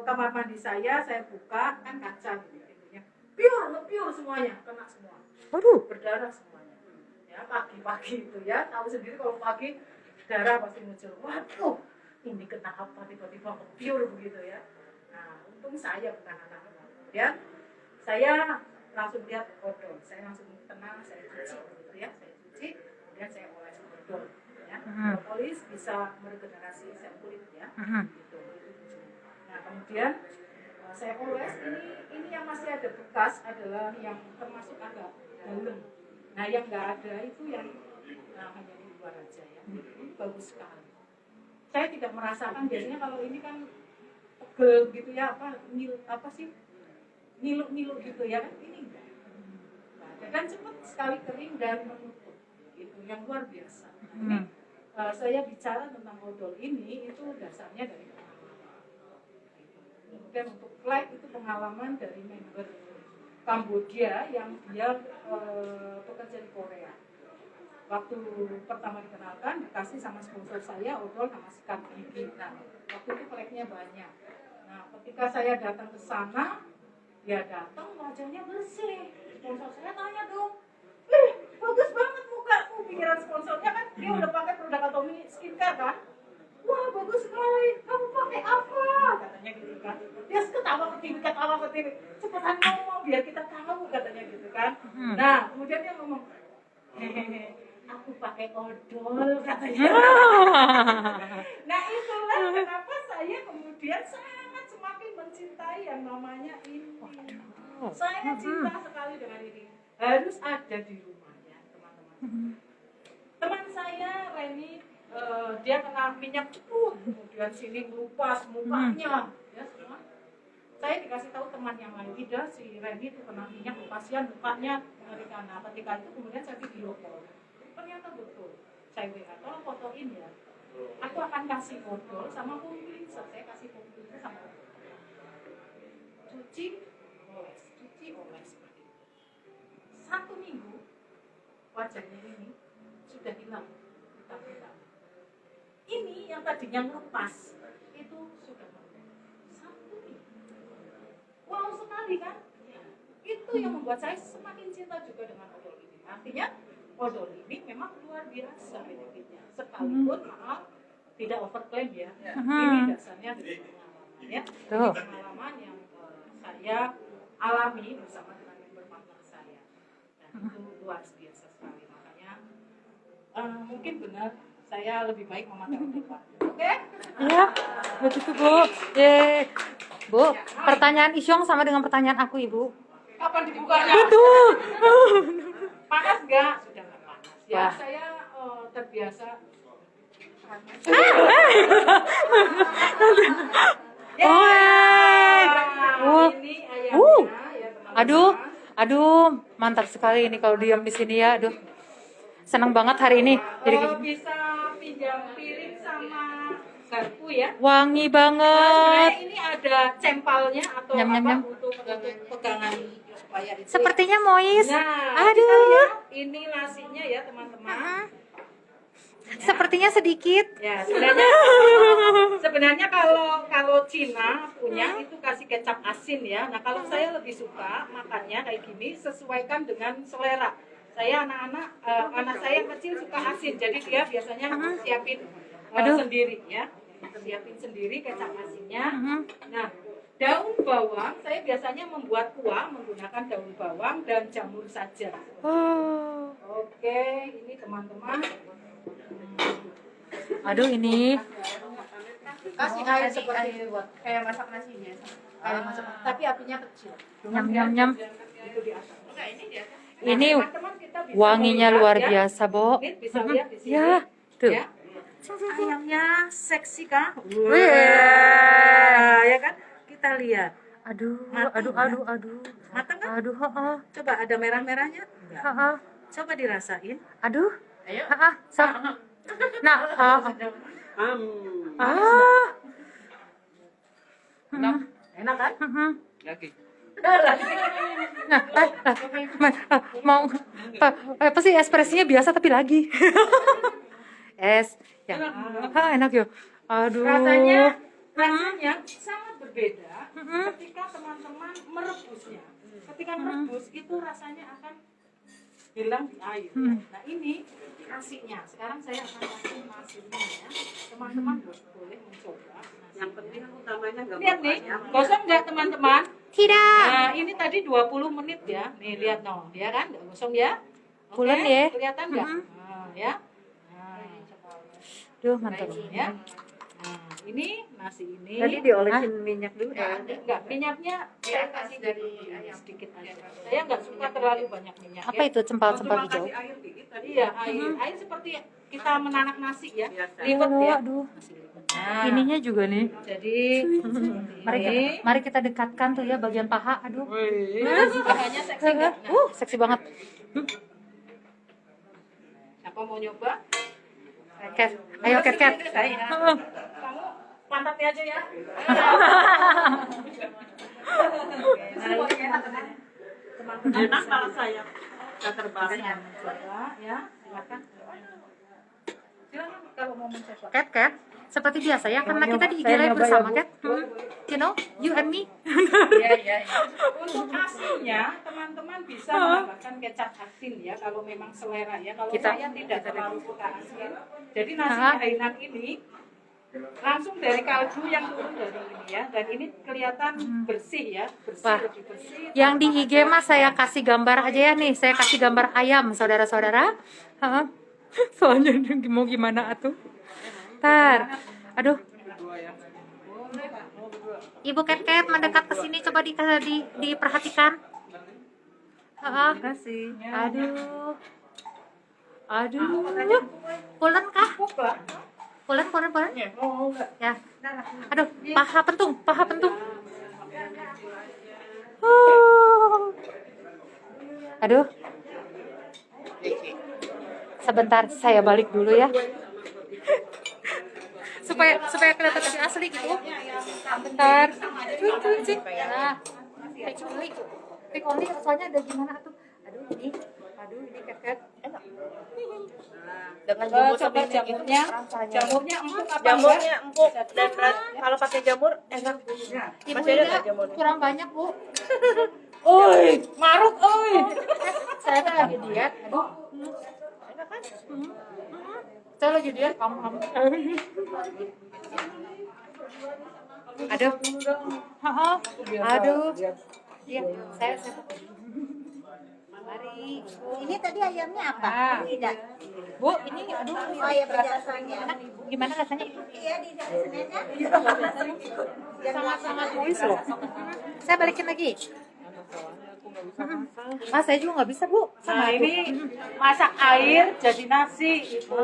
kamar mandi saya buka kan kaca gitu pintunya. Pure semuanya, kena semua. waduh. Berdarah semuanya. Ya, pagi-pagi itu ya, tahu sendiri kalau pagi darah pasti muncul. Waduh, ini kena apa tiba-tiba kok pure begitu ya. Nah, untung saya bukan anak-anak. Ya, saya langsung lihat odol. Saya langsung tenang, saya cuci gitu ya. Saya cuci, kemudian saya oles odol. Ya, propolis bisa meregenerasi sel kulit ya. Gitu. Nah, kemudian saya oles ini yang masih ada bekas adalah yang termasuk agak dalam. Nah, yang nggak ada itu yang hanya di luar aja ya. Ini bagus sekali. Saya tidak merasakan, biasanya kalau ini kan pegel gitu ya, ngilu gitu ya kan, ini enggak. Dan cepat sekali kering dan menutup gitu, yang luar biasa. Nah, ini saya bicara tentang odol ini itu dasarnya dari pengalaman. Kemudian untuk flag itu pengalaman dari member Kamboja yang dia bekerja di Korea. Waktu pertama dikenalkan dikasih sama sponsor saya odol nama sikat gigi. Nah, waktu itu flagnya banyak. Nah, ketika saya datang ke sana, dia datang wajahnya bersih. Sponsor saya tanya dong, bagus banget mukamu. Pikiran sponsornya kan dia udah pakai produk Atomy skincare kan. Wah, bagus sekali. Kamu pakai apa? Katanya gitu kan. Dia ketawa ke TV. Cepetan ngomong biar kita tahu katanya gitu kan. Nah, kemudian dia ngomong, aku pakai odol katanya. Nah, itulah kenapa saya kemudian sangat semakin mencintai yang namanya ini. Saya cinta sekali dengan ini. Harus ada di rumahnya, teman-teman. Teman saya Reni, dia kena minyak cepu, kemudian sini melupas mukanya, ya semua. Saya dikasih tahu teman yang lain, tidak, si Reni itu kena minyak lupasian mukanya mengerikan. Nah, ketika itu kemudian saya video call. Ternyata betul. Saya WA, tolong fotoin ya. Aku akan kasih odol sama foam cleanser. Saya kasih foam cleanser sama odol. Cuci, oles seperti itu. 1 minggu wajahnya ini sudah hilang hitam-hitam. Ini yang tadinya ngelupas itu sudah meledak. 1 minggu. Wow sekali kan? Itu yang membuat saya semakin cinta juga dengan odol ini. Artinya odol ini memang luar biasa benefitnya. Sekalipun maaf tidak overclaim ya. Ini dasarnya dari pengalaman ya. Ini pengalaman yang saya alami bersama dengan member partner saya. Dan itu luar biasa sekali. Makanya mungkin benar saya lebih baik memakai odol wati. Oke? Iya, begitu Bu. Bu, pertanyaan Isyong sama dengan pertanyaan aku Ibu. Kapan dibukanya? Betul. Panas nggak? Sudah nggak panas. Ya, Wah. saya terbiasa. Ini ayamnya ya teman-teman. Aduh, mantap sekali ini kalau diam di sini ya. Aduh, senang banget hari ini. Jadi Bisa pinjam piring sama garpu ya. wangi Nah, banget. sebenarnya ini ada cempalnya atau Nyam, nyam, apa nyam. untuk pegangan supaya itu. Sepertinya moist. Nah, Aduh. kita lihat ini nasinya ya teman-teman. Sepertinya sedikit. Ya, sebenarnya kalau Cina punya itu kasih kecap asin ya. Nah, kalau saya lebih suka makannya kayak gini, sesuaikan dengan selera. Saya anak saya yang kecil suka asin, jadi dia biasanya siapin sendiri ya. Siapin sendiri kecap asinnya. Nah, daun bawang saya biasanya membuat kuah menggunakan daun bawang dan jamur saja. Oh. Oke, ini teman-teman. Aduh ini. Kasih air seperti air buat kayak masak nasinya. kayak masak, tapi apinya kecil. Nyam nyam nyam. Itu di atas. Enggak, ini dia. Ini Teman-teman, kita bisa wanginya melihat luar ya. biasa, Bo. Ini bisa lihat di sini. Ya, tuh. Ya. Ayamnya seksi kah? Wah. Ya kan? Kita lihat. Aduh, Matang, aduh. Matang kan? Aduh, heeh. Coba ada merah-merahnya? Enggak. Heeh. Coba dirasain. Aduh. Ayo. Heeh. Nah, Enak kan? Nah, mau apa sih ekspresinya biasa tapi lagi. Ya. Enak yo. Aduh. Rasanya sangat berbeda ketika teman-teman merebusnya. Ketika merebus itu rasanya akan hilang di air. Nah, ini nasinya. Sekarang saya akan kasih nasinya ya. Teman-teman boleh mencoba. Yang penting utamanya nggak Lihat nih, gosong nggak teman-teman? Tidak. Nah, ini tadi 20 menit ya. Nih, lihat dong. Dia kan nggak gosong ya? Oke, Pulen ya. kelihatan nggak? Nah, ya. Nah, Duh, mantap. ya. Nah, ini nasi ini. Tadi diolesin minyak dulu. Enggak, minyaknya saya kasih dari sedikit aja. Saya nggak suka terlalu banyak minyak. Apa itu cempal-cempal hijau? Air dikit tadi. Iya, air seperti kita menanak nasi ya. Liwet ya. Aduh. Nah, Ininya juga nih. jadi Mari kita dekatkan tuh ya bagian paha. Aduh. pahanya seksi nggak? Nah, Seksi banget. siapa mau nyoba? Cat. Ayo cat. Kamu pantatnya aja ya. Teman-teman Enak malah saya. Nggak terbang. coba ya, silakan. Silakan kalau mau mencoba. Cat. Seperti biasa ya, karena kita di IG Live bersama, Cat. You know, you and me. Iya. Untuk asinnya, teman-teman bisa menambahkan kecap asin ya, kalau memang selera ya. Kalau saya tidak terlalu suka asin. Jadi nasinya Hainan ini langsung dari kaldu yang turun dari ini ya, dan ini kelihatan bersih ya, Wah. lebih bersih. Yang di IG mas saya kasih gambar aja ya nih. Saya kasih gambar ayam, saudara-saudara. Heeh. Soalnya mau gimana atuh? Ntar. Aduh. Ibu Ket mendekat ke sini, coba diperhatikan. Heeh. Kasih. Aduh. Pulen kah? Coba. Pulen. Oh, enggak. Ya. Aduh, paha pentung. Aduh. Sebentar, saya balik dulu ya. supaya kelihatan lebih asli gitu. Bentar. Nah, pick only soalnya ada gimana tuh? Aduh ini ket. Dengan Coba jamurnya empuk apa jamurnya enggak? empuk dan kalau pakai jamur enak. Ibu Masih ada Ida nggak jamurnya? kurang banyak, Bu. Oi, maruk oi. Saya kan lagi diet. Aduh. Enak kan? Saya lagi diet, kamu. Aduh. Aduh. Iya, saya. Mari. Ini tadi ayamnya apa? Ah. Tidak. Bu, ini aduh. Oh, ayam pedasannya. Gimana rasanya? Iya, di senennya. Sama-sama kuis loh. Saya balikin lagi. Mas, saya juga nggak bisa, Bu. Nah, ini masak air jadi nasi. Ibu.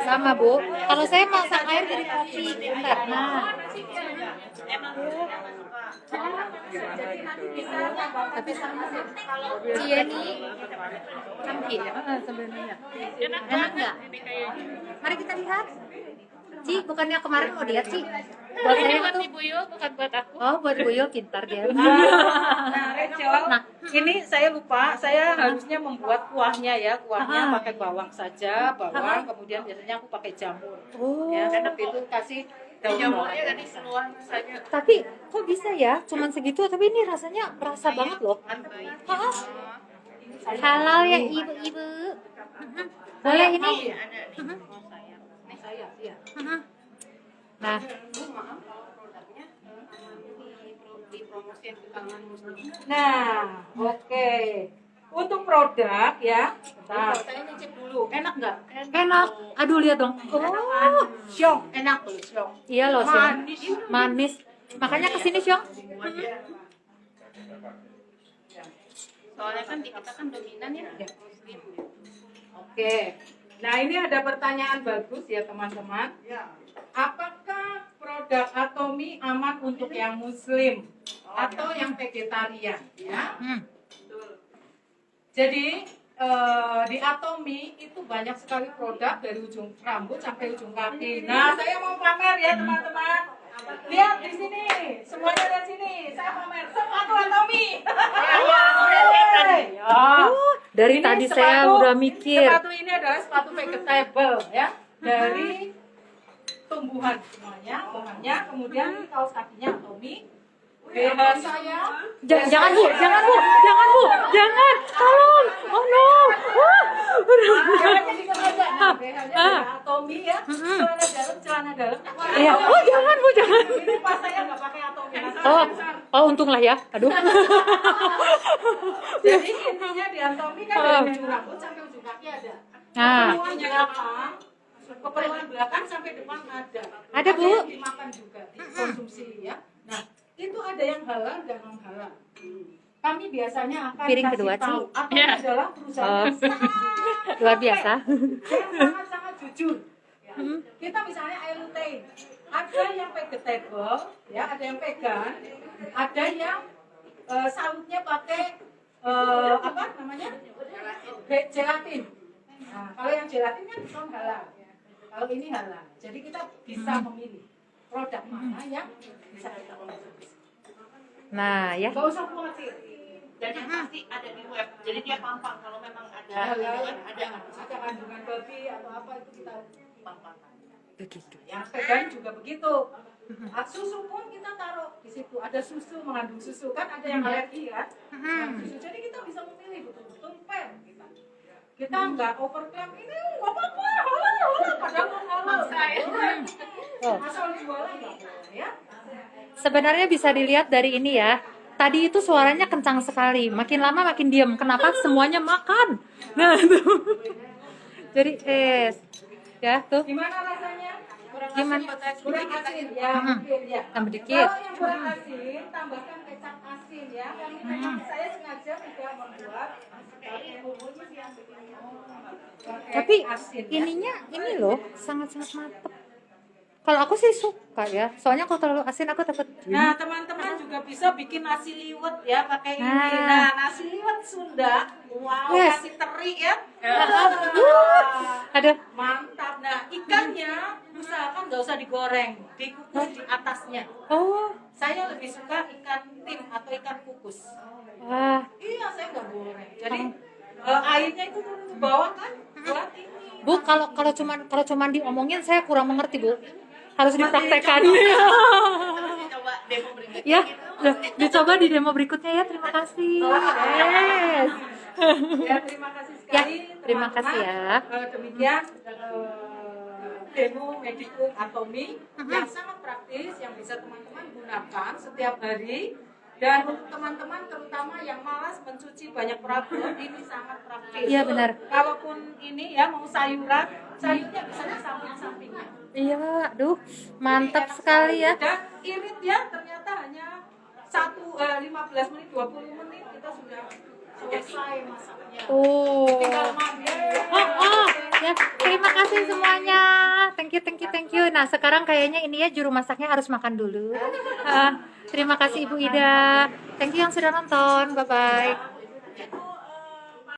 Sama, Bu. Kalau saya masak air jadi kopi. Bentar. Nah. Tapi sama sih. Cieni. Sampi. Sebenarnya. Enak nggak? Mari kita lihat. Ci, bukannya kemarin mau diet, Ci? Buat Ini saya buat tuh. Ibu Yul, bukan buat aku. Oh, buat Bu Yul, pintar dia. Nah, Rachel, Nah. ini saya lupa, saya harusnya membuat kuahnya ya, kuahnya Aha. pakai bawang saja, bawang, kemudian biasanya aku pakai jamur. Oh. Ya, tapi itu kasih daun Jamurnya bawang. tadi seluar rasanya. Tapi kok bisa ya? Cuman segitu, tapi ini rasanya berasa banget loh. Ah. Halal ya ibu-ibu. Boleh ini. Ada nih. Oh, sayang. Nih, Saya, iya. Nah, Bu, maaf kalau produknya dipromosiin ke kalangan muslim. Nah, oke. Untuk produk ya, bentar. Saya nyicip dulu. Enak nggak? enak. Aduh, lihat dong. Oh, Syong, enak tuh, syong. iya loh, Syong. Manis. Makanya kesini, Syong. Soalnya kan di kita kan dominan ya muslim. Oke. Nah, ini ada pertanyaan bagus ya, teman-teman. Apakah produk Atomi aman untuk yang muslim atau yang vegetarian ya? Jadi di Atomi itu banyak sekali produk dari ujung rambut sampai ujung kaki. Nah, saya mau pamer ya teman-teman. Lihat di sini, semuanya lihat sini. Saya pamer sepatu Atomi. Ya. Dari Ini tadi saya udah mikir. Sepatu ini adalah sepatu vegetable ya, dari tumbuhan semuanya, bahannya. Kemudian ini kaos kakinya Atomi. BH saya. Jangan Bu, jangan Bu, jangan Bu, jangan. Tolong. Oh no. Wah. BH-nya disengaja. Nah, BH-nya Atomi ya. Celana dalam. Iya. Oh, jangan Bu, jangan. Ini pas saya nggak pakai Atomi. Oh, oh untunglah ya. Aduh. Jadi intinya di Atomi kan dari ujung rambut sampai ujung kaki ada. Nah. Keperluan belakang, keperluan belakang sampai depan ada. Ada, Bu. yang dimakan juga, dikonsumsi ya. Nah, itu ada yang halal dan non halal. Kami biasanya akan Piring kasih kedua, Ci. tahu. Atomi adalah perusahaan Oh. Luar biasa. yang sangat-sangat jujur. Ya. Kita misalnya air lutein, ada yang vegetable, ya, ada yang vegan, ada yang sautnya pakai apa namanya? Gelatin. Nah, kalau yang gelatin kan non halal. Kalau ini halal. Jadi kita bisa memilih produk mana yang bisa kita konsumsi. Nah, ya. Gak usah khawatir. Dan yang pasti ada di web. Jadi dia pampang kalau memang ada Halal, ada ada kandungan babi atau apa itu kita pampang. Begitu. yang vegan juga begitu. Susu pun kita taruh di situ. Ada susu mengandung susu kan ada yang alergi kan. Nah, susu. Jadi kita bisa memilih betul-betul fair kita. Kita nggak overclaim ini nggak apa-apa halal, padahal non halal. Oh. Asal jualan nggak boleh ya. Sebenarnya bisa dilihat dari ini ya. Tadi itu suaranya kencang sekali. Makin lama makin diam. Kenapa? Semuanya makan. Nah, tuh. Jadi ya tuh. Gimana rasanya? Gimana? Kurang asin ya, mungkin ya. Tambah dikit. Kalau yang kurang asin, tambahkan kecap asin ya. Karena memang saya sengaja tidak membuat pakai bumbunya sih yang begini. Pakai Tapi asin, ya. ininya ini loh sangat-sangat mantep. Kalau aku sih suka ya. Soalnya kalau terlalu asin aku takut. Nah, teman-teman juga bisa bikin nasi liwet ya pakai ini. Nah. Nah, nasi liwet Sunda. Wow, Yes. nasi teri ya. Aduh. Mantap. Nah, ikannya usahakan nggak usah digoreng, dikukus di atasnya. Oh. Saya lebih suka ikan tim atau ikan kukus. Wah. Iya, saya nggak goreng. Jadi airnya itu turun ke bawah kan buat ini. Bu, kalau cuman diomongin saya kurang mengerti, Bu. Harus dipraktekkan. Coba demo berikutnya Ya, gitu. dicoba di demo berikutnya ya. Terima kasih. Yes. Ya, terima kasih sekali. Ya, terima teman-teman. kasih ya. Demikian demo Medico Atomi yang sangat praktis yang bisa teman-teman gunakan setiap hari. Dan untuk teman-teman terutama yang malas mencuci banyak perabot, ini sangat praktis. Iya, benar. Kalaupun ini ya mau sayuran, sayurnya bisa di samping-sampingnya. Iya, aduh, mantap sekali ya. Dan irit ya, ternyata hanya 15 menit, 20 menit kita sudah selesai masaknya. Oh. Tinggal mandi. Oh, ya, terima kasih semuanya. Thank you. Nah, sekarang kayaknya ini ya juru masaknya harus makan dulu. Terima kasih Ibu Ida. Thank you yang sudah nonton. Bye bye.